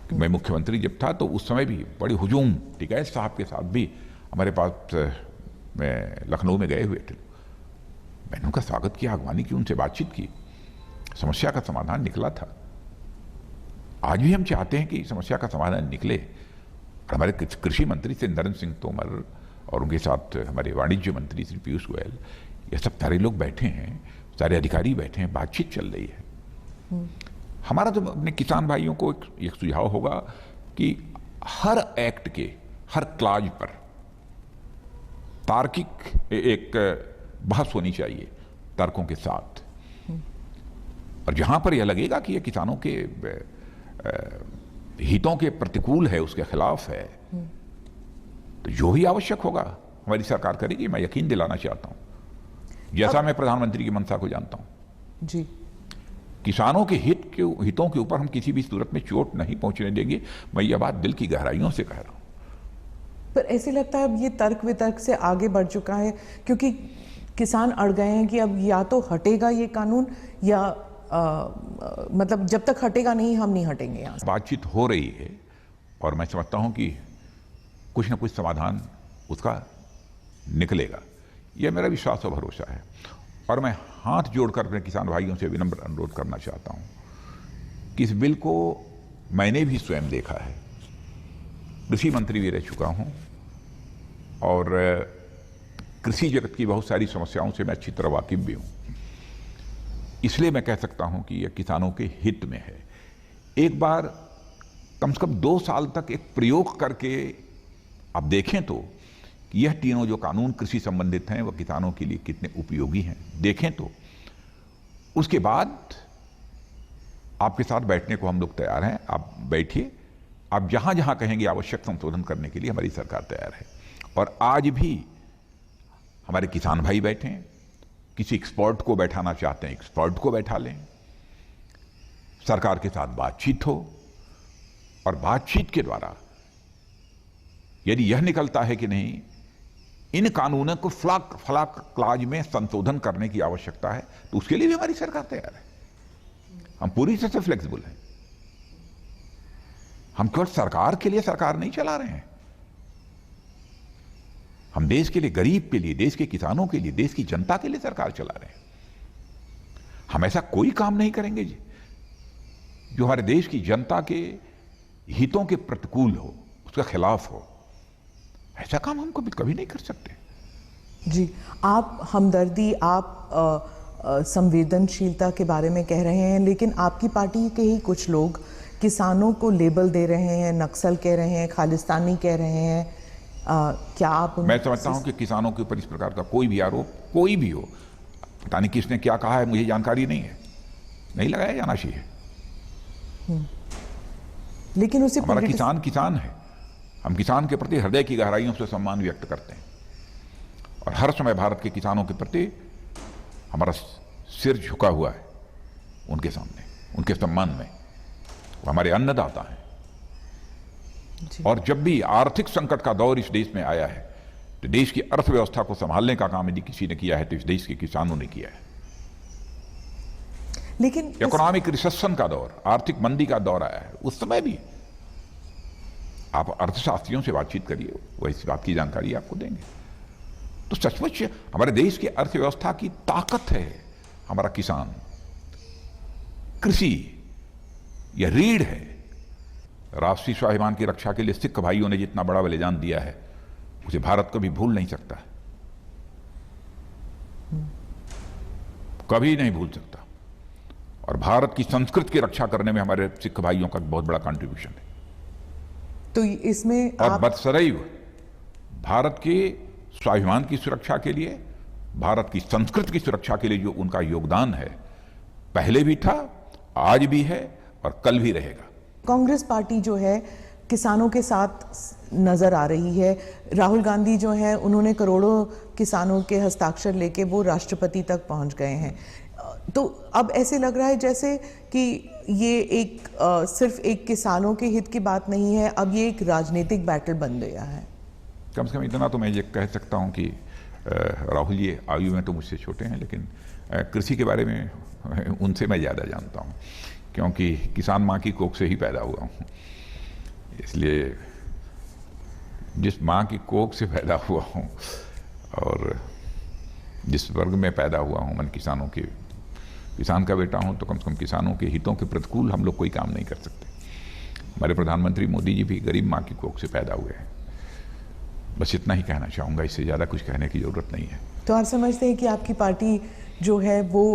कि मैं मुख्यमंत्री जब था तो उस समय भी बड़ी हुजूम, टिकैत साहब के साथ भी हमारे पास मैं लखनऊ में गए हुए थे, मैंने उनका स्वागत किया, अगवानी की, उनसे बातचीत की, समस्या का समाधान निकला था। आज भी हम चाहते हैं कि समस्या का समाधान निकले। हमारे कृषि मंत्री से नरेंद्र सिंह तोमर और उनके साथ हमारे वाणिज्य मंत्री श्री पीयूष गोयल, ये सब सारे लोग बैठे हैं, सारे अधिकारी बैठे हैं, बातचीत चल रही है। हमारा तो अपने किसान भाइयों को एक सुझाव होगा कि हर एक्ट के हर क्लाज पर तार्किक एक बहस होनी चाहिए, तर्कों के साथ, और जहां पर यह लगेगा कि यह किसानों के हितों के प्रतिकूल है, उसके खिलाफ है, तो जो भी आवश्यक होगा हमारी सरकार करेगी। मैं यकीन दिलाना चाहता हूं, जैसा मैं प्रधानमंत्री की मंशा को जानता हूं जी, किसानों के हितों के ऊपर हम किसी भी सूरत में चोट नहीं पहुंचने देंगे। मैं यह बात दिल की गहराइयों से कह रहा हूं। पर ऐसे लगता है अब ये तर्क वितर्क से आगे बढ़ चुका है, क्योंकि किसान अड़ गए हैं कि अब या तो हटेगा ये कानून या मतलब जब तक हटेगा नहीं हम नहीं हटेंगे यहाँ से। बातचीत हो रही है और मैं समझता हूं कि कुछ ना कुछ समाधान उसका निकलेगा, यह मेरा विश्वास और भरोसा है। और मैं हाथ जोड़कर अपने किसान भाइयों से विनम्र अनुरोध करना चाहता हूं कि इस बिल को मैंने भी स्वयं देखा है, कृषि मंत्री भी रह चुका हूं, और कृषि जगत की बहुत सारी समस्याओं से मैं अच्छी तरह वाकिफ भी हूं। इसलिए मैं कह सकता हूं कि यह किसानों के हित में है। एक बार कम से कम 2 साल तक एक प्रयोग करके आप देखें तो कि यह तीनों जो कानून कृषि संबंधित हैं वह किसानों के लिए कितने उपयोगी हैं, देखें तो उसके बाद आपके साथ बैठने को हम लोग तैयार हैं। आप बैठिए, आप जहां जहां कहेंगे आवश्यक संशोधन करने के लिए हमारी सरकार तैयार है। और आज भी हमारे किसान भाई बैठे हैं, किसी एक्सपर्ट को बैठाना चाहते हैं एक्सपर्ट को बैठा लें, सरकार के साथ बातचीत हो, और बातचीत के द्वारा यदि यह निकलता है कि नहीं इन कानूनों को फला क्लाज में संशोधन करने की आवश्यकता है, तो उसके लिए भी हमारी सरकार तैयार है। हम पूरी तरह से फ्लेक्सिबल हैं। हम केवल सरकार के लिए सरकार नहीं चला रहे हैं, हम देश के लिए, गरीब के लिए, देश के किसानों के लिए, देश की जनता के लिए सरकार चला रहे हैं। हम ऐसा कोई काम नहीं करेंगे जी जो हमारे देश की जनता के हितों के प्रतिकूल हो, उसके खिलाफ हो। ऐसा काम हम कभी नहीं कर सकते। जी, आप हमदर्दी, आप संवेदनशीलता के बारे में कह रहे हैं, लेकिन आपकी पार्टी के ही कुछ लोग किसानों को लेबल दे रहे हैं, नक्सल कह रहे हैं, खालिस्तानी कह रहे हैं। क्या आप मैं समझता हूं कि किसानों के ऊपर इस प्रकार का कोई भी आरोप, कोई भी हो, पता नहीं किसने क्या कहा है, मुझे जानकारी नहीं है, नहीं लगाया जाना चाहिए। लेकिन उसे हमारा किसान किसान है, हम किसान के प्रति हृदय की गहराइयों से सम्मान व्यक्त करते हैं और हर समय भारत के किसानों के प्रति हमारा सिर झुका हुआ है उनके सामने, उनके सम्मान में। वो हमारे अन्नदाता हैं। और जब भी आर्थिक संकट का दौर इस देश में आया है तो देश की अर्थव्यवस्था को संभालने का काम यदि किसी ने किया है तो इस देश के किसानों ने किया है। लेकिन इकोनॉमिक रिसेशन का दौर, आर्थिक मंदी का दौर आया है, उस समय भी आप अर्थशास्त्रियों से बातचीत करिए, वो इस बात की जानकारी आपको देंगे। तो सचमुच हमारे देश की अर्थव्यवस्था की ताकत है हमारा किसान, कृषि या रीढ़ है। राष्ट्रीय स्वाभिमान की रक्षा के लिए सिख भाइयों ने जितना बड़ा बलिदान दिया है उसे भारत कभी भूल नहीं सकता, कभी नहीं भूल सकता। और भारत की संस्कृति की रक्षा करने में हमारे सिख भाइयों का बहुत बड़ा कंट्रीब्यूशन है। तो इसमें और बदसदैव भारत के स्वाभिमान की सुरक्षा के लिए, भारत की संस्कृति की सुरक्षा के लिए जो उनका योगदान है, पहले भी था, आज भी है और कल भी रहेगा। कांग्रेस पार्टी जो है किसानों के साथ नजर आ रही है। राहुल गांधी जो है उन्होंने करोड़ों किसानों के हस्ताक्षर लेके वो राष्ट्रपति तक पहुंच गए हैं। तो अब ऐसे लग रहा है जैसे कि ये एक सिर्फ एक किसानों के हित की बात नहीं है, अब ये एक राजनीतिक बैटल बन गया है। कम से कम इतना तो मैं ये कह सकता हूं कि राहुल जी आयु में तो मुझसे छोटे हैं, लेकिन कृषि के बारे में उनसे मैं ज़्यादा जानता हूं, क्योंकि किसान माँ की कोख से ही पैदा हुआ हूँ। इसलिए जिस माँ की कोख से पैदा हुआ हूँ और जिस वर्ग में पैदा हुआ हूँ, मैं किसान का बेटा हूँ, तो कम से कम किसानों के हितों के प्रतिकूल हम लोग कोई काम नहीं कर सकते। हमारे प्रधानमंत्री मोदी जी भी गरीब माँ की कोख से पैदा हुए हैं। बस इतना ही कहना चाहूँगा, इससे ज़्यादा कुछ कहने की ज़रूरत नहीं है। तो आप समझते हैं कि आपकी पार्टी जो है वो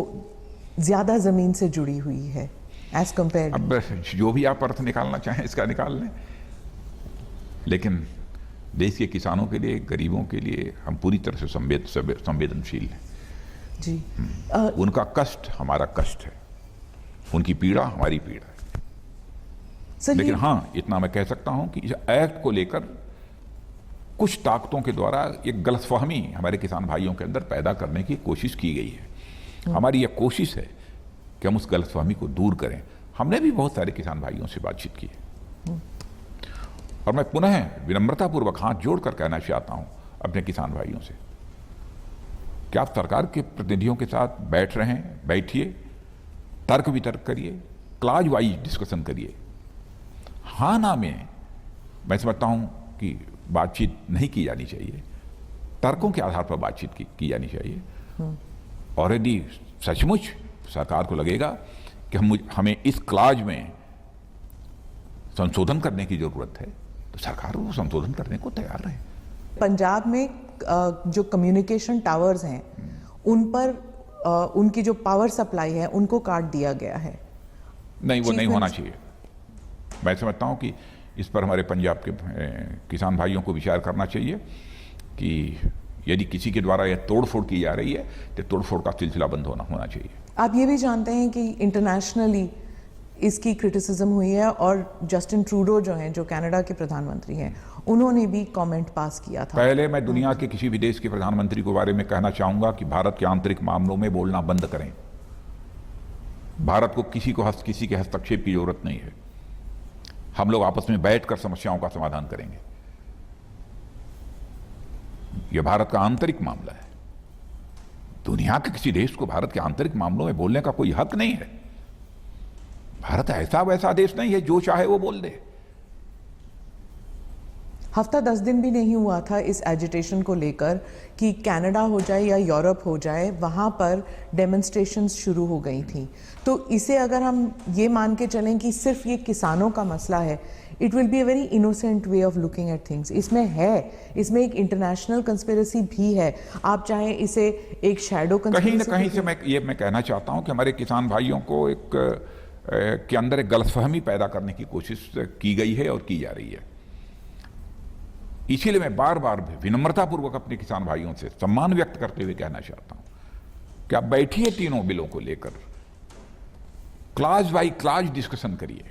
ज़्यादा ज़मीन से जुड़ी हुई है एज कम्पेयर? अब जो भी आप अर्थ निकालना चाहें इसका निकाल लें, लेकिन देश के किसानों के लिए, गरीबों के लिए हम पूरी तरह से संवेदनशील हैं जी। उनका कष्ट हमारा कष्ट है, उनकी पीड़ा हमारी पीड़ा है। लेकिन हाँ, इतना मैं कह सकता हूं कि इस एक्ट को लेकर कुछ ताकतों के द्वारा एक गलतफहमी हमारे किसान भाइयों के अंदर पैदा करने की कोशिश की गई है। हमारी यह कोशिश है कि हम उस गलतफहमी को दूर करें। हमने भी बहुत सारे किसान भाइयों से बातचीत की है और मैं पुनः विनम्रतापूर्वक हाथ जोड़कर कहना चाहता हूं अपने किसान भाइयों से कि आप सरकार के प्रतिनिधियों के साथ बैठ रहे हैं, बैठिए, तर्क वितर्क करिए, क्लाज वाइज डिस्कशन करिए। हाँ ना में मैं समझता हूं कि बातचीत नहीं की जानी चाहिए, तर्कों के आधार पर बातचीत की जानी चाहिए। और यदि सचमुच सरकार को लगेगा कि हमें इस क्लाज में संशोधन करने की जरूरत है तो सरकार वो संशोधन करने को तैयार है। पंजाब में जो कम्युनिकेशन टावर्स हैं उन पर उनकी जो पावर सप्लाई है उनको काट दिया गया है। नहीं, वो नहीं होना चाहिए। मैं समझता हूं कि इस पर हमारे पंजाब के किसान भाइयों को विचार करना चाहिए कि यदि किसी के द्वारा यह तोड़फोड़ की जा रही है तो तोड़फोड़ का सिलसिला बंद होना चाहिए। आप ये भी जानते हैं कि इंटरनेशनली इसकी क्रिटिसिज्म हुई है और जस्टिन ट्रूडो जो हैं, जो कनाडा के प्रधानमंत्री हैं, उन्होंने भी कमेंट पास किया था। पहले मैं दुनिया के किसी भी देश के प्रधानमंत्री के बारे में कहना चाहूंगा कि भारत के आंतरिक मामलों में बोलना बंद करें। भारत को किसी के हस्तक्षेप की जरूरत नहीं है। हम लोग आपस में बैठकर समस्याओं का समाधान करेंगे। यह भारत का आंतरिक मामला है। दुनिया के किसी देश को भारत के आंतरिक मामलों में बोलने का कोई हक नहीं है। भारत ऐसा वैसा देश नहीं है जो चाहे वो बोल दे। हफ्ता 10 दिन भी नहीं हुआ था इस एजिटेशन को लेकर कि कनाडा हो जाए या यूरोप हो जाए, वहाँ पर डेमोन्स्ट्रेशंस शुरू हो गई थी। तो इसे अगर हम ये मान के चलें कि सिर्फ ये किसानों का मसला है, it will be a very innocent way of looking at things. इसमें एक इंटरनेशनल कंस्पिरेसी भी है। आप चाहे इसे एक शैडो कहीं ना कहीं से मैं कहना चाहता हूं कि हमारे किसान भाइयों को के अंदर एक गलतफहमी पैदा करने की कोशिश की गई है और की जा रही है। इसीलिए मैं बार बार विनम्रतापूर्वक अपने किसान भाइयों से सम्मान व्यक्त करते हुए कहना चाहता हूं कि आप बैठिए, तीनों बिलों को लेकर क्लास बाई क्लास डिस्कशन करिए।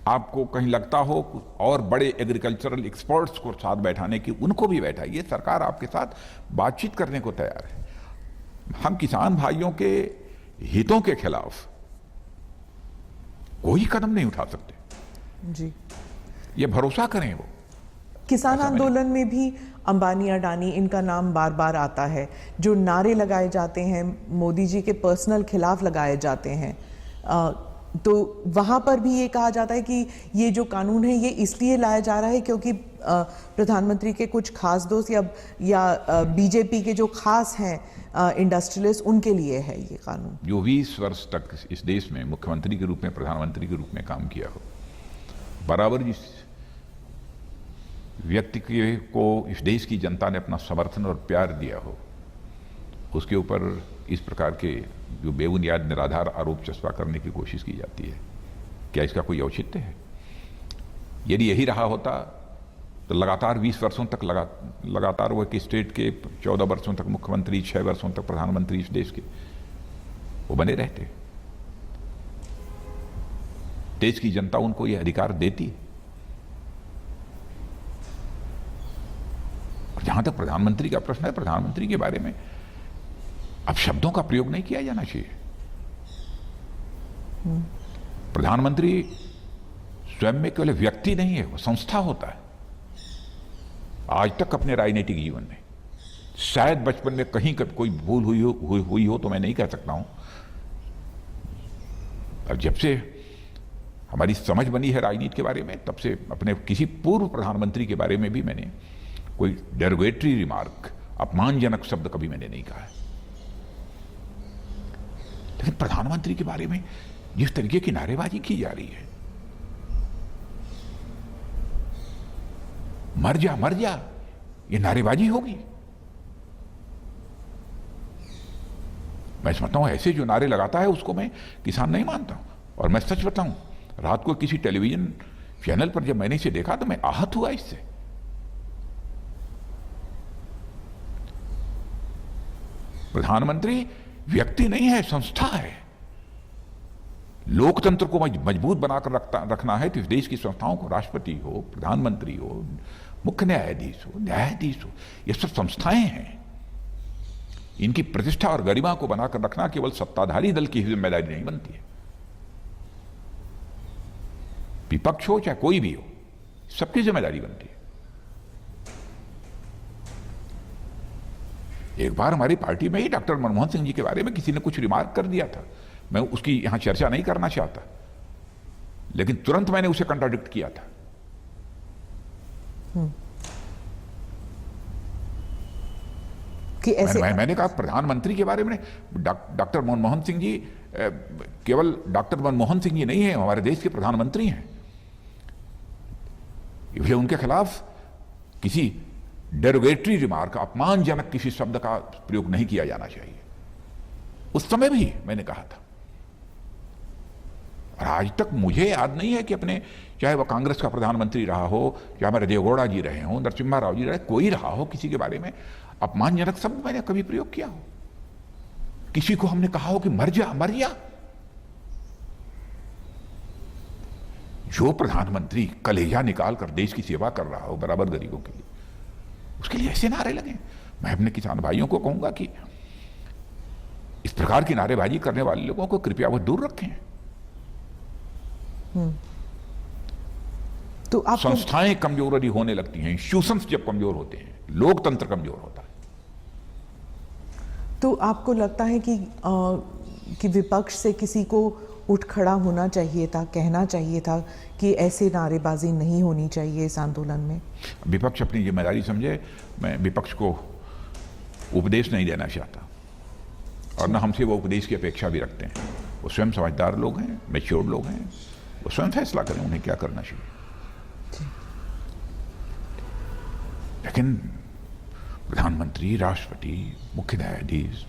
आपको कहीं लगता हो और बड़े एग्रीकल्चरल एक्सपर्ट्स को साथ बैठाने की, उनको भी बैठाइए। सरकार आपके साथ बातचीत करने को तैयार है। हम किसान भाइयों के हितों के खिलाफ कोई कदम नहीं उठा सकते जी। ये भरोसा करें। वो किसान आंदोलन में भी अंबानी, अडानी, इनका नाम बार बार आता है। जो नारे लगाए जाते हैं मोदी जी के पर्सनल खिलाफ लगाए जाते हैं, तो वहाँ पर भी ये कहा जाता है कि ये जो कानून है ये इसलिए लाया जा रहा है क्योंकि प्रधानमंत्री के कुछ खास दोस्त या बीजेपी के जो खास हैं इंडस्ट्रियलिस्ट, उनके लिए है ये कानून। जो 20 वर्ष तक इस देश में मुख्यमंत्री के रूप में, प्रधानमंत्री के रूप में काम किया हो, बराबर जिस व्यक्ति को इस देश की जनता ने अपना समर्थन और प्यार दिया हो, उसके ऊपर इस प्रकार के जो बेबुनियाद निराधार आरोप चस्पा करने की कोशिश की जाती है, क्या इसका कोई औचित्य है? यदि यही रहा होता तो लगातार 20 वर्षों तक लगातार वो एक स्टेट के 14 वर्षों तक मुख्यमंत्री, 6 वर्षों तक प्रधानमंत्री इस देश के वो बने रहते। देश की जनता उनको यह अधिकार देती है। और जहां तक प्रधानमंत्री का प्रश्न है, प्रधानमंत्री के बारे में अब शब्दों का प्रयोग नहीं किया जाना चाहिए। प्रधानमंत्री स्वयं में केवल व्यक्ति नहीं है, वो संस्था होता है। आज तक अपने राजनीतिक जीवन में शायद बचपन में कहीं कोई भूल हुई हो तो मैं नहीं कह सकता हूं। अब जब से हमारी समझ बनी है राजनीति के बारे में, तब से अपने किसी पूर्व प्रधानमंत्री के बारे में भी मैंने कोई डेरोगेटरी रिमार्क, अपमानजनक शब्द कभी मैंने नहीं कहा है। लेकिन प्रधानमंत्री के बारे में जिस तरीके की नारेबाजी की जा रही है, मर जा, ये नारेबाजी होगी। मैं समझता हूं ऐसे जो नारे लगाता है उसको मैं किसान नहीं मानता हूं। और मैं सच बताऊं, रात को किसी टेलीविजन चैनल पर जब मैंने इसे देखा तो मैं आहत हुआ इससे। प्रधानमंत्री व्यक्ति नहीं है, संस्था है। लोकतंत्र को मजबूत बनाकर रखना है तो इस देश की संस्थाओं को, राष्ट्रपति हो, प्रधानमंत्री हो, मुख्य न्यायाधीश हो, न्यायाधीश हो, ये सब संस्थाएं हैं। इनकी प्रतिष्ठा और गरिमा को बनाकर रखना केवल सत्ताधारी दल की जिम्मेदारी नहीं बनती है। विपक्ष हो चाहे कोई भी हो, सबकी जिम्मेदारी बनती है। एक बार हमारी पार्टी में ही डॉक्टर मनमोहन सिंह जी के बारे में किसी ने कुछ रिमार्क कर दिया था। मैं उसकी यहां चर्चा नहीं करना चाहता, लेकिन तुरंत मैंने उसे कंट्राडिक्ट किया था। कि ऐसे मैंने कहा प्रधानमंत्री के बारे में डॉक्टर मनमोहन सिंह जी, केवल डॉक्टर मनमोहन सिंह जी नहीं है, हमारे देश के प्रधानमंत्री हैं। इसलिए उनके खिलाफ किसी डेरोगेटरी रिमार्क, अपमानजनक किसी शब्द का प्रयोग नहीं किया जाना चाहिए। उस समय भी मैंने कहा था। और आज तक मुझे याद नहीं है कि अपने, चाहे वह कांग्रेस का प्रधानमंत्री रहा हो, चाहे हमारे देवगौड़ा जी रहे हों, नरसिम्हा राव जी रहे, कोई रहा हो, किसी के बारे में अपमानजनक शब्द मैंने कभी प्रयोग किया हो। किसी को हमने कहा हो कि मर जा। जो प्रधानमंत्री कलेजा निकाल कर देश की सेवा कर रहा हो बराबर गरीबों के लिए, उसके लिए ऐसे नारे लगे। मैं अपने किसान भाइयों को कहूंगा कि इस प्रकार की नारेबाजी करने वाले लोगों को कृपया वो दूर रखें। तो आप संस्थाएं कमजोर होने लगती हैं, इंस्टीट्यूशंस जब कमजोर होते हैं लोकतंत्र कमजोर होता है। तो आपको लगता है कि विपक्ष से किसी को उठ खड़ा होना चाहिए था, कहना चाहिए था कि ऐसे नारेबाजी नहीं होनी चाहिए इस आंदोलन में? विपक्ष अपनी जिम्मेदारी समझे। मैं विपक्ष को उपदेश नहीं देना चाहता और न हमसे वो उपदेश की अपेक्षा भी रखते हैं। वो स्वयं समझदार लोग हैं, मैच्योर्ड लोग हैं, वो स्वयं फैसला करें उन्हें क्या करना चाहिए। लेकिन प्रधानमंत्री, राष्ट्रपति, मुख्य न्यायाधीश,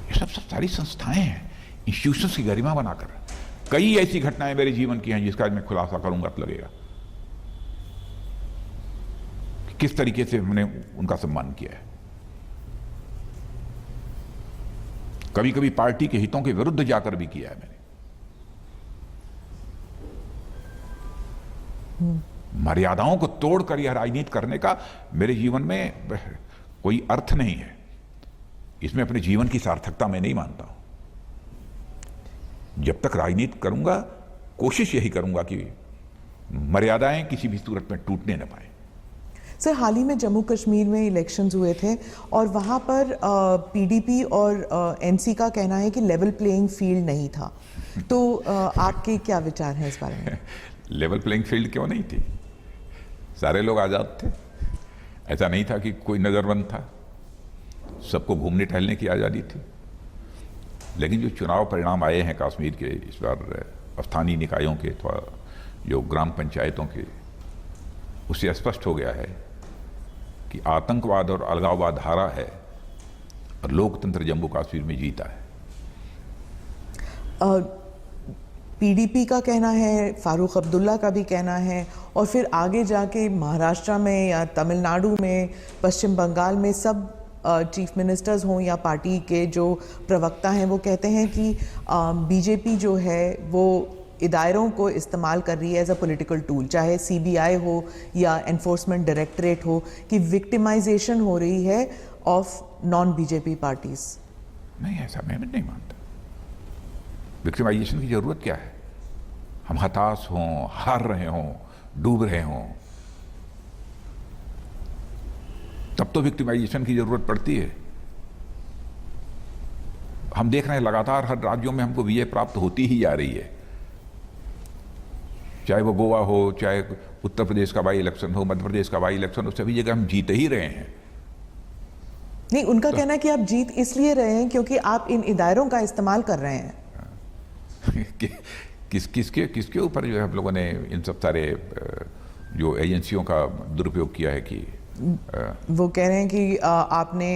ये सब सारी संस्थाएं हैं, इंस्टीट्यूशंस की गरिमा बनाकर कई ऐसी घटनाएं मेरे जीवन की हैं जिसका मैं खुलासा करूंगा तो लगेगा कि किस तरीके से हमने उनका सम्मान किया है। कभी कभी पार्टी के हितों के विरुद्ध जाकर भी किया है मैंने। मर्यादाओं को तोड़कर यह राजनीति करने का मेरे जीवन में कोई अर्थ नहीं है। इसमें अपने जीवन की सार्थकता मैं नहीं मानता हूं। जब तक राजनीति करूंगा कोशिश यही करूंगा कि मर्यादाएं किसी भी सूरत में टूटने न पाए। सर, हाल ही में जम्मू कश्मीर में इलेक्शंस हुए थे और वहां पर पीडीपी और एनसी का कहना है कि लेवल प्लेइंग फील्ड नहीं था। तो आपके क्या विचार हैं इस बारे में? लेवल प्लेइंग फील्ड क्यों नहीं थी? सारे लोग आजाद थे। ऐसा नहीं था कि कोई नजरबंद था। सबको घूमने टहलने की आज़ादी थी। लेकिन जो चुनाव परिणाम आए हैं कश्मीर के इस बार स्थानीय निकायों के अथवा जो ग्राम पंचायतों के, उससे स्पष्ट हो गया है कि आतंकवाद और अलगाववाद हारा है और लोकतंत्र जम्मू कश्मीर में जीता है। पीडीपी का कहना है, फारूक अब्दुल्ला का भी कहना है, और फिर आगे जाके महाराष्ट्र में या तमिलनाडु में, पश्चिम बंगाल में सब चीफ मिनिस्टर्स हों या पार्टी के जो प्रवक्ता हैं वो कहते हैं कि बीजेपी जो है वो इदारों को इस्तेमाल कर रही है एज अ पॉलिटिकल टूल, चाहे सीबीआई हो या एनफोर्समेंट डायरेक्टरेट हो, कि विक्टिमाइजेशन हो रही है ऑफ नॉन बीजेपी पार्टीज। नहीं, ऐसा मैं नहीं मानता। विक्टिमाइजेशन की जरूरत क्या है? हम हताश हों, हार रहे हों, डूब रहे हों, तब तो विक्टिमाइजेशन की जरूरत पड़ती है। हम देख रहे हैं लगातार हर राज्यों में हमको विजय प्राप्त होती ही जा रही है। चाहे वो गोवा हो, चाहे उत्तर प्रदेश का बाई इलेक्शन हो, मध्य प्रदेश का बाई इलेक्शन हो, सभी जगह हम जीत ही रहे हैं। नहीं, उनका कहना है कि आप जीत इसलिए रहे हैं क्योंकि आप इन इदारों का इस्तेमाल कर रहे हैं। किसके ऊपर जो है हम लोगों ने इन सब सारे जो एजेंसियों का दुरुपयोग किया है कि वो कह रहे हैं कि आपने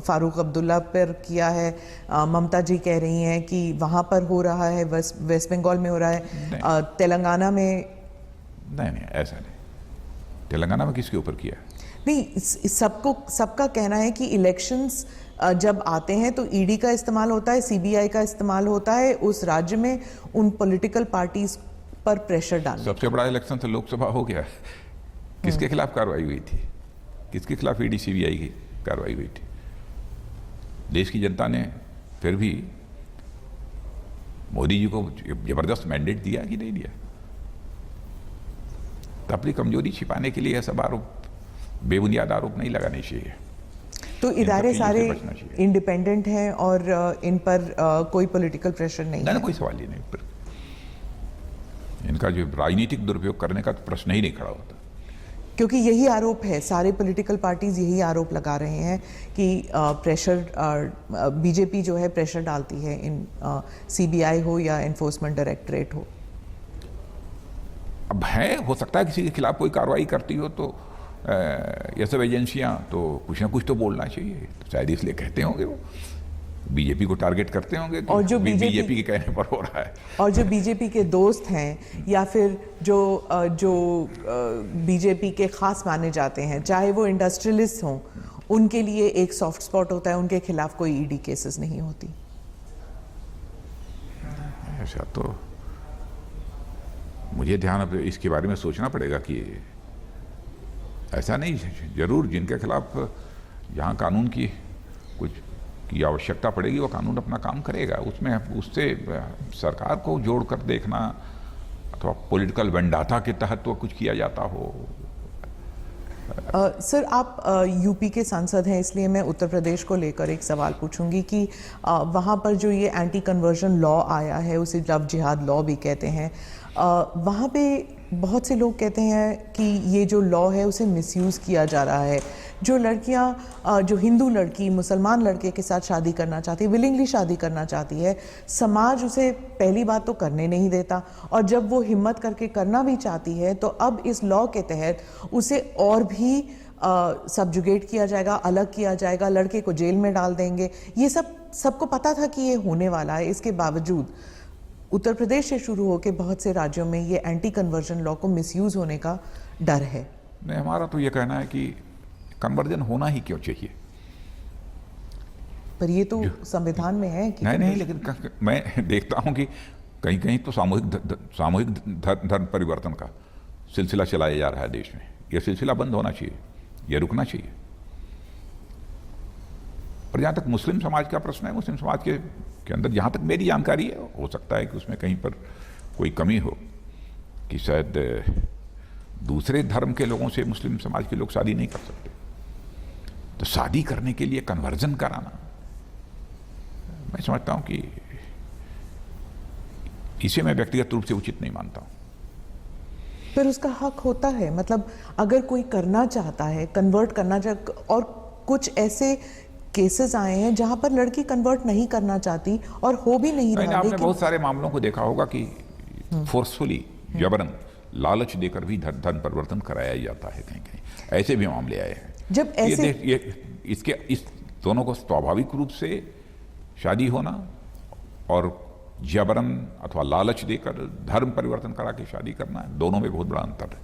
फारूक अब्दुल्ला पर किया है, ममता जी कह रही हैं कि वहाँ पर हो रहा है, वेस्ट बंगाल में हो रहा है, तेलंगाना में नहीं, ऐसा नहीं। तेलंगाना में किसके ऊपर किया? नहीं, सबका कहना है कि इलेक्शंस जब आते हैं तो ईडी का इस्तेमाल होता है, सीबीआई का इस्तेमाल होता है उस राज्य में उन पॉलिटिकल पार्टीज पर प्रेशर डालने। सबसे बड़ा इलेक्शन तो लोकसभा हो गया। किसके खिलाफ कार्रवाई हुई थी? किसके खिलाफ ईडी सीबीआई की कार्रवाई हुई थी? देश की जनता ने फिर भी मोदी जी को जबरदस्त मैंडेट दिया कि नहीं दिया? तो अपनी कमजोरी छिपाने के लिए सब आरोप, बेबुनियाद आरोप नहीं लगाने चाहिए। तो इदारे सारे इंडिपेंडेंट हैं और इन पर कोई पॉलिटिकल प्रेशर नहीं है? कोई सवाल ही नहीं। पर इनका जो राजनीतिक दुरुपयोग करने का तो प्रश्न ही नहीं खड़ा होता, क्योंकि यही आरोप है, सारे पॉलिटिकल पार्टीज यही आरोप लगा रहे हैं कि बीजेपी जो है प्रेशर डालती है इन सीबीआई हो या एनफोर्समेंट डायरेक्टरेट हो। अब हो सकता है किसी के खिलाफ कोई कार्रवाई करती हो तो ये सब एजेंसियां तो कुछ ना कुछ तो बोलना चाहिए। तो शायद इसलिए कहते होंगे वो बीजेपी को टारगेट करते होंगे कि और जो बीजेपी के कहने पर हो रहा है। और जो बीजेपी के दोस्त हैं या फिर जो बीजेपी के खास माने जाते हैं, चाहे वो इंडस्ट्रियलिस्ट हों, उनके लिए एक सॉफ्ट स्पॉट होता है, उनके खिलाफ कोई ईडी केसेस नहीं होती। ऐसा तो मुझे ध्यान इसके बारे में सोचना पड़ेगा कि ऐसा नहीं। जरूर जिनके खिलाफ जहाँ कानून की कुछ की आवश्यकता पड़ेगी वो कानून अपना काम करेगा। उसमें उससे सरकार को जोड़कर देखना अथवा पॉलिटिकल वेंडाटा के तहत तो कुछ किया जाता हो, सर आप यूपी के सांसद हैं, इसलिए मैं उत्तर प्रदेश को लेकर एक सवाल पूछूंगी कि वहाँ पर जो ये एंटी कन्वर्जन लॉ आया है, उसे लव जिहाद लॉ भी कहते हैं, वहाँ पे बहुत से लोग कहते हैं कि ये जो लॉ है उसे मिसयूज़ किया जा रहा है। जो लड़कियां, जो हिंदू लड़की मुसलमान लड़के के साथ शादी करना चाहती है, विलिंगली शादी करना चाहती है, समाज उसे पहली बात तो करने नहीं देता, और जब वो हिम्मत करके करना भी चाहती है तो अब इस लॉ के तहत उसे और भी सब्जुगेट किया जाएगा, अलग किया जाएगा, लड़के को जेल में डाल देंगे। ये सबको पता था कि ये होने वाला है। इसके बावजूद उत्तर प्रदेश से शुरू होकर बहुत से राज्यों में ये एंटी कन्वर्जन लॉ को मिसयूज होने का डर है। नहीं, हमारा तो ये कहना है कि कन्वर्जन होना ही क्यों चाहिए। पर ये तो संविधान में है कि नहीं, लेकिन मैं देखता हूं कि कहीं कहीं तो सामूहिक धर्म परिवर्तन का सिलसिला चलाया जा रहा है देश में। यह सिलसिला बंद होना चाहिए, यह रुकना चाहिए। और जहां तक मुस्लिम समाज का प्रश्न है, मुस्लिम समाज के अंदर जहां तक मेरी जानकारी है, हो सकता है कि उसमें कहीं पर कोई कमी हो, कि शायद दूसरे धर्म के लोगों से मुस्लिम समाज के लोग शादी नहीं कर सकते, तो शादी करने के लिए कन्वर्जन कराना, मैं समझता हूं कि इसे मैं व्यक्तिगत रूप से उचित नहीं मानता हूं। पर उसका हक होता है, मतलब अगर कोई करना चाहता है, कन्वर्ट करना चाहता, और कुछ ऐसे केसेस आए हैं जहां पर लड़की कन्वर्ट नहीं करना चाहती और हो भी नहीं रहा। आपने बहुत सारे मामलों को देखा होगा कि फोर्सफुली, जबरन, लालच देकर भी धर्म परिवर्तन कराया जाता है। कहीं कहीं ऐसे भी मामले आए हैं। जब ऐसे इस दोनों को स्वाभाविक रूप से शादी होना और जबरन अथवा लालच देकर धर्म परिवर्तन करा के शादी करना, दोनों में बहुत बड़ा अंतर है।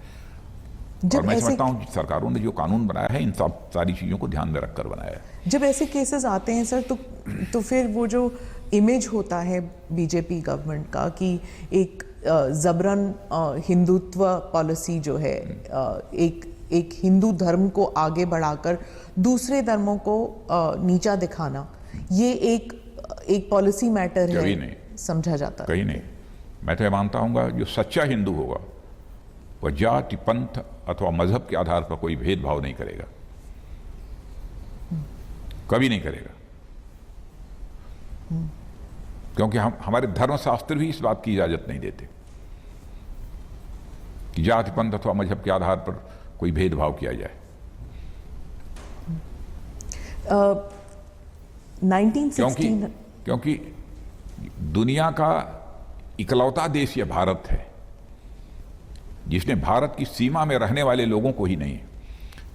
और मैं समझता हूं सरकारों ने जो कानून बनाया है, इन सब सारी चीजों को ध्यान में रखकर बनाया है। जब ऐसे केसेस आते हैं सर, तो फिर वो जो इमेज होता है बीजेपी गवर्नमेंट का कि एक जबरन हिंदुत्व पॉलिसी जो है, एक हिंदू धर्म को आगे बढ़ाकर दूसरे धर्मों को नीचा दिखाना, ये एक पॉलिसी मैटर है, नहीं समझा जाता है। कहीं नहीं। मैं तो मानता हूँ जो सच्चा हिंदू होगा वह जाति, पंथ अथवा मजहब के आधार पर कोई भेदभाव नहीं करेगा, कभी नहीं करेगा। क्योंकि हमारे धर्मशास्त्र भी इस बात की इजाजत नहीं देते कि जाति, पंथ अथवा मजहब के आधार पर कोई भेदभाव किया जाए। 1916 क्योंकि दुनिया का इकलौता देश यह भारत है जिसने भारत की सीमा में रहने वाले लोगों को ही नहीं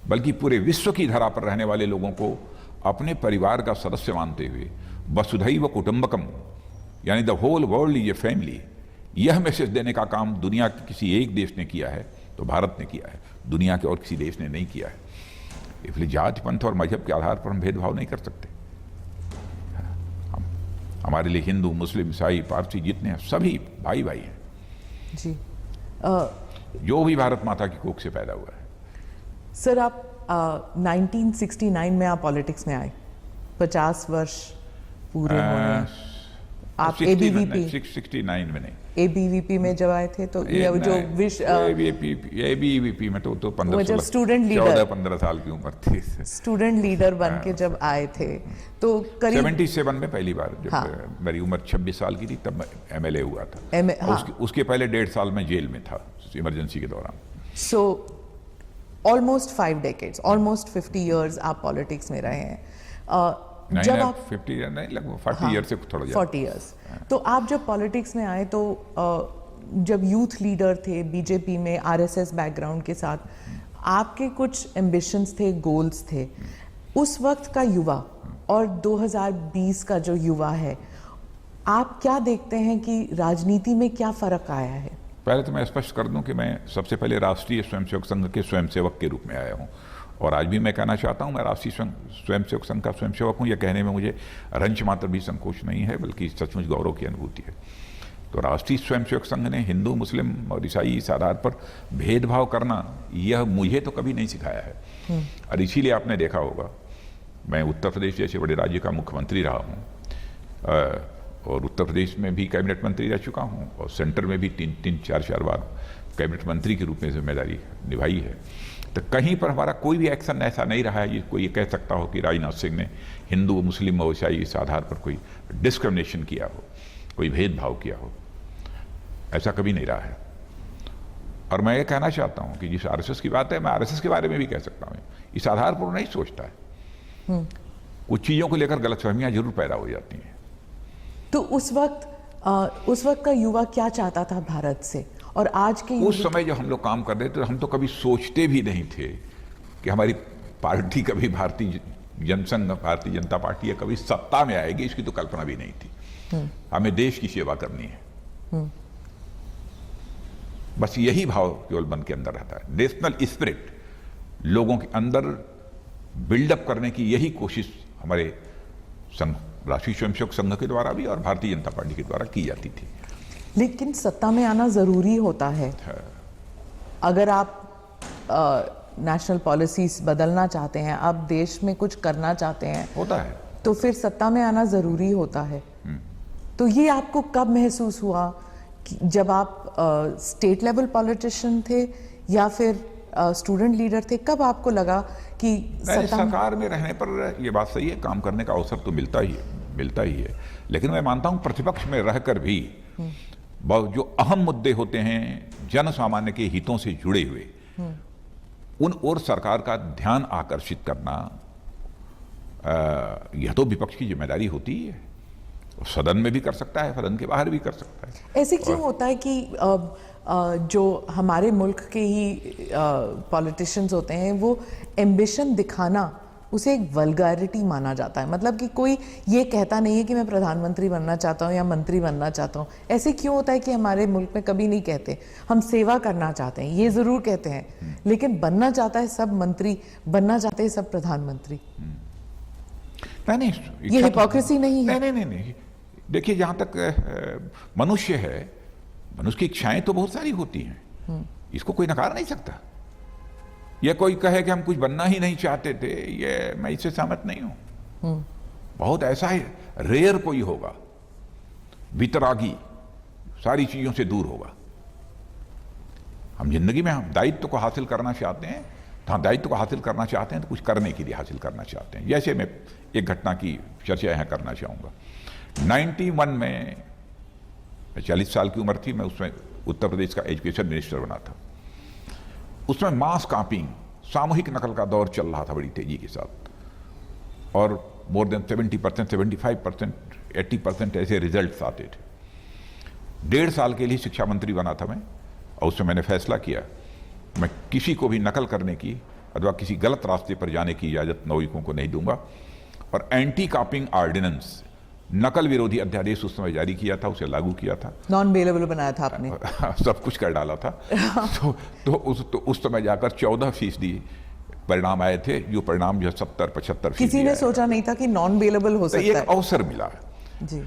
बल्कि पूरे विश्व की धरा पर रहने वाले लोगों को अपने परिवार का सदस्य मानते हुए वसुधैव कुटुंबकम, यानी the whole world is a family, यह मैसेज देने का काम दुनिया के किसी एक देश ने किया है तो भारत ने किया है, दुनिया के और किसी देश ने नहीं किया है। इसलिए जाति, पंथ और मजहब के आधार पर हम भेदभाव नहीं कर सकते। हमारे लिए हिंदू, मुस्लिम, ईसाई, पारसी जितने हैं सभी भाई भाई हैं जी। जो भी भारत माता की कोख से पैदा हुआ है। सर आप 1969 में आप पॉलिटिक्स में आए, 50 वर्ष पूरे होने। आप एबीवीपी 69 में नहीं, एबीवीपी में जब आए थे तो ये जो एबीवीपी में तो 15 स्टूडेंट लीडर 14-15 साल की उम्र थी, स्टूडेंट लीडर बन के जब आए थे तो करीब 77 में पहली बार जब मेरी उम्र 26 साल की थी तब एमएलए हुआ था। उसके पहले 1.5 साल में जेल में था इमरजेंसी के दौरान। So almost 5 decades, almost 50 years आप पॉलिटिक्स में रहे हैं। जब आप 50 नहीं, लगभग 40 ईयर से थोड़ा ज्यादा। 40 years, तो आप जब पॉलिटिक्स में आए तो जब यूथ लीडर थे बीजेपी में, आरएसएस बैकग्राउंड के साथ, आपके कुछ एम्बिशंस थे, गोल्स थे। उस वक्त का युवा और 2020 का जो युवा है, आप क्या देखते हैं कि राजनीति में क्या फर्क आया है? पहले तो मैं स्पष्ट कर दूं कि मैं सबसे पहले राष्ट्रीय स्वयंसेवक संघ के स्वयंसेवक के रूप में आया हूं, और आज भी मैं कहना चाहता हूं मैं राष्ट्रीय स्वयंसेवक संघ का स्वयंसेवक हूं। यह कहने में मुझे रंच मात्र भी संकोच नहीं है, बल्कि सचमुच गौरव की अनुभूति है। तो राष्ट्रीय स्वयंसेवक संघ ने हिंदू, मुस्लिम और ईसाई इस आधार पर भेदभाव करना, यह मुझे तो कभी नहीं सिखाया है। और इसीलिए आपने देखा होगा मैं उत्तर प्रदेश जैसे बड़े राज्य का मुख्यमंत्री रहा हूँ, और उत्तर प्रदेश में भी कैबिनेट मंत्री रह चुका हूँ, और सेंटर में भी 3-4 बार कैबिनेट मंत्री के रूप में जिम्मेदारी निभाई है। तो कहीं पर हमारा कोई भी एक्शन ऐसा नहीं रहा है जिसको ये कह सकता हो कि राजनाथ सिंह ने हिंदू मुस्लिम और ईसाई इस आधार पर कोई डिस्क्रिमिनेशन किया हो, कोई भेदभाव किया हो। ऐसा कभी नहीं रहा है। और मैं ये कहना चाहता हूं कि जिस आरएसएस की बात है, मैं आरएसएस के बारे में भी कह सकता हूं, इस आधार पर नहीं सोचता है। कुछ चीजों को लेकर गलतफहमियां जरूर पैदा हो जाती हैं। तो उस वक्त का युवा क्या चाहता था भारत से, और आज के उस समय जब हम लोग काम कर रहे थे तो हम तो कभी सोचते भी नहीं थे कि हमारी पार्टी कभी भारतीय जनसंघ, भारतीय जनता पार्टी है, कभी सत्ता में आएगी, इसकी तो कल्पना भी नहीं थी। हमें देश की सेवा करनी है, बस यही भाव केवल मन के अंदर रहता है। नेशनल स्पिरिट लोगों के अंदर बिल्डअप करने की यही कोशिश हमारे संघ, राष्ट्रीय स्वयंसेवक संघ के द्वारा भी और भारतीय जनता पार्टी के द्वारा की जाती थी। लेकिन सत्ता में आना जरूरी होता है। अगर आप नेशनल पॉलिसीज बदलना चाहते हैं, आप देश में कुछ करना चाहते हैं, होता है, तो फिर सत्ता में आना जरूरी होता है। तो ये आपको कब महसूस हुआ कि जब आप स्टेट लेवल पॉलिटिशियन थे या फिर स्टूडेंट लीडर थे, कब आपको लगा कि सरकार में रहने पर ये बात सही है, काम करने का अवसर तो मिलता ही है, लेकिन मैं मानता हूं प्रतिपक्ष में रहकर भी जो अहम मुद्दे होते हैं जन सामान्य के हितों से जुड़े हुए, उन ओर सरकार का ध्यान आकर्षित करना, यह तो विपक्ष की जिम्मेदारी होती है। सदन में भी कर सकता है, सदन के बाहर भी कर सकता है। ऐसे क्यों होता है कि जो हमारे मुल्क के ही पॉलिटिशियंस होते हैं, वो एम्बिशन दिखाना उसे एक वल्गैरिटी माना जाता है? मतलब कि कोई ये कहता नहीं है कि मैं प्रधानमंत्री बनना चाहता हूँ या मंत्री बनना चाहता हूँ। ऐसे क्यों होता है कि हमारे मुल्क में कभी नहीं कहते हम सेवा करना चाहते हैं, ये जरूर कहते हैं, लेकिन बनना चाहता है सब मंत्री, बनना चाहते हैं सब प्रधानमंत्री। नहीं, ये हिपोक्रेसी नहीं है? नहीं। देखिए, जहां तक मनुष्य है, मनुष्य की इच्छाएं तो बहुत सारी होती हैं, इसको कोई नकार नहीं सकता। ये कोई कहे कि हम कुछ बनना ही नहीं चाहते थे, ये मैं इससे सहमत नहीं हूं। बहुत ऐसा है, रेयर कोई होगा वितरागी, सारी चीजों से दूर होगा। हम जिंदगी में हम दायित्व को हासिल करना चाहते हैं, तो हम दायित्व को हासिल करना चाहते हैं तो कुछ करने के लिए हासिल करना चाहते हैं। जैसे मैं एक घटना की चर्चा यहां करना चाहूंगा। 91 में 40 साल की उम्र थी, मैं उसमें उत्तर प्रदेश का एजुकेशन मिनिस्टर बना था। उसमें मास कॉपिंग, सामूहिक नकल का दौर चल रहा था बड़ी तेजी के साथ, और मोर देन 70%, 75%, 80% ऐसे रिजल्ट्स आते थे। 1.5 साल के लिए शिक्षा मंत्री बना था मैं, और उसमें मैंने फैसला किया मैं किसी को भी नकल करने की अथवा किसी गलत रास्ते पर जाने की इजाजत नागरिकों को नहीं दूंगा। और एंटी कॉपिंग ऑर्डिनेंस, नकल विरोधी अध्यादेश उस समय जारी किया था, उसे लागू किया था, नॉन बेलेबल बनाया था आपने। सब कुछ कर डाला था। तो उस समय जाकर 14% परिणाम आए थे, जो परिणाम जो 70-75%। किसी ने सोचा नहीं था कि नॉन बेलेबल हो सकता है। एक अवसर मिला जी।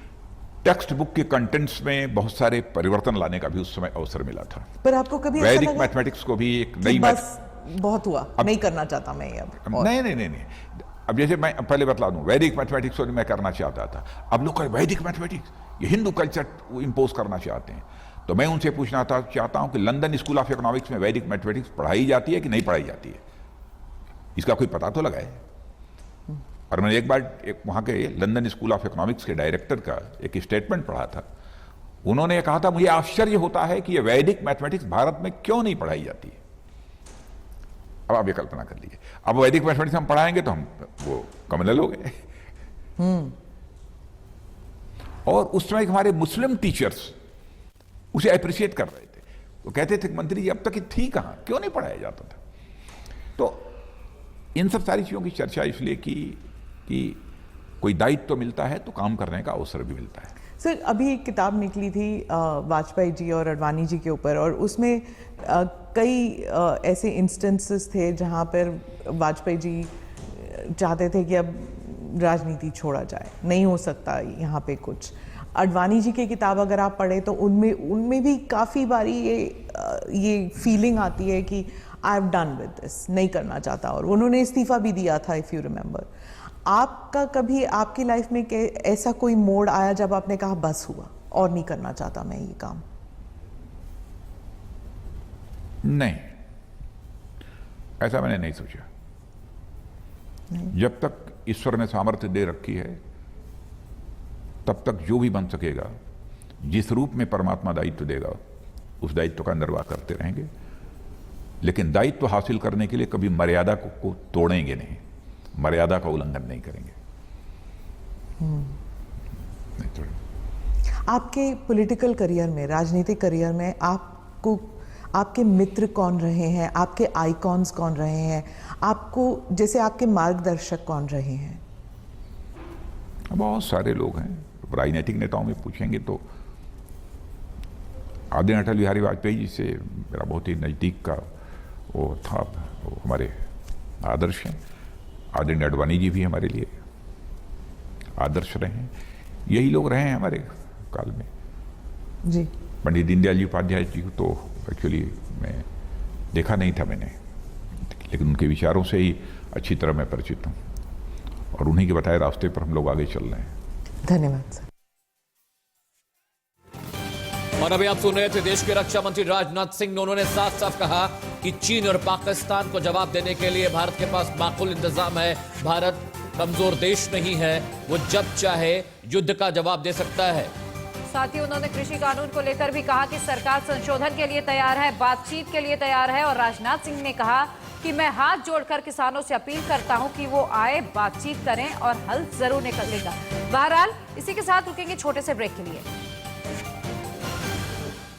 टेक्स्ट बुक के कंटेंट्स में बहुत सारे परिवर्तन लाने का भी उस समय अवसर मिला था। पर आपको कभी वैदिक मैथमेटिक्स को भी एक नई बहुत हुआ, नहीं करना चाहता मैं ये अब। नहीं। अब जैसे मैं पहले बतला दूं, वैदिक मैथमेटिक्स को मैं करना चाहता था, अब लोग कहे वैदिक मैथमेटिक्स ये हिंदू कल्चर इंपोज करना चाहते हैं। तो मैं उनसे पूछना चाहता हूं कि लंदन स्कूल ऑफ इकोनॉमिक्स में वैदिक मैथमेटिक्स पढ़ाई जाती है कि नहीं पढ़ाई जाती है, इसका कोई पता तो लगाए। और मैंने एक बार वहां के लंदन स्कूल ऑफ इकोनॉमिक्स के डायरेक्टर का एक स्टेटमेंट पढ़ा था। उन्होंने कहा था, मुझे आश्चर्य होता है कि ये वैदिक मैथमेटिक्स भारत में क्यों नहीं पढ़ाई जाती है। अब आप ये कल्पना कर लीजिए, अब वैदिक मैथमेटिक्स हम पढ़ाएंगे तो हम वो कम्युनल हो गए। और उस समय हमारे मुस्लिम टीचर्स उसे अप्रिशिएट कर रहे थे। वो कहते थे मंत्री जी अब तक थी कहां, क्यों नहीं पढ़ाया जाता था। तो इन सब सारी चीजों की चर्चा इसलिए की कि कोई दायित्व तो मिलता है तो काम करने का अवसर भी मिलता है। सर, अभी एक किताब निकली थी वाजपेयी जी और अडवाणी जी के ऊपर, और उसमें कई ऐसे इंस्टेंसेस थे जहां पर वाजपेयी जी चाहते थे कि अब राजनीति छोड़ा जाए, नहीं हो सकता यहाँ पे कुछ। अडवाणी जी की किताब अगर आप पढ़े तो उनमें भी काफ़ी बारी ये फीलिंग आती है कि I have done with this, नहीं करना चाहता, और उन्होंने इस्तीफा भी दिया था, इफ़ यू रिमेंबर। आपका कभी आपकी लाइफ में ऐसा कोई मोड़ आया जब आपने कहा बस हुआ और नहीं करना चाहता मैं ये काम? नहीं, ऐसा मैंने नहीं सोचा। जब तक ईश्वर ने सामर्थ्य दे रखी है तब तक जो भी बन सकेगा, जिस रूप में परमात्मा दायित्व देगा उस दायित्व का निर्वाह करते रहेंगे, लेकिन दायित्व हासिल करने के लिए कभी मर्यादा को तोड़ेंगे नहीं, मर्यादा का उल्लंघन नहीं करेंगे। नहीं तोड़ेंगे। आपके पॉलिटिकल करियर में, राजनीतिक करियर में आपको आपके मित्र कौन रहे हैं, आपके आइकॉन्स कौन रहे हैं, आपको जैसे आपके मार्गदर्शक कौन रहे हैं? बहुत सारे लोग हैं। राजनीतिक नेताओं में पूछेंगे तो आदरणीय अटल बिहारी वाजपेयी जी से मेरा बहुत ही नज़दीक का वो था, वो हमारे आदर्श हैं। आदरणीय अडवाणी जी भी हमारे लिए आदर्श रहे हैं। यही लोग रहे हैं हमारे काल में। जी। पंडित दीनदयाल जी उपाध्याय जी को तो एक्चुअली मैं देखा नहीं था मैंने, लेकिन उनके विचारों से ही अच्छी तरह मैं परिचित हूँ और उन्हीं के बताए रास्ते पर हम लोग आगे चल रहे हैं। धन्यवाद सर। और अभी आप सुन रहे थे देश के रक्षा मंत्री राजनाथ सिंह ने, उन्होंने साफ साफ कहा कि चीन और पाकिस्तान को जवाब देने के लिए भारत के पास माकूल इंतजाम है। भारत कमजोर देश नहीं है, वो जब चाहे युद्ध का जवाब दे सकता है। साथ ही उन्होंने कृषि कानून को लेकर भी कहा कि सरकार संशोधन के लिए तैयार है, बातचीत के लिए तैयार है। और राजनाथ सिंह ने कहा कि मैं हाथ जोड़कर किसानों से अपील करता हूं कि वो आए, बातचीत करें और हल जरूर निकलेगा। बहरहाल इसी के साथ रुकेंगे छोटे से ब्रेक के लिए।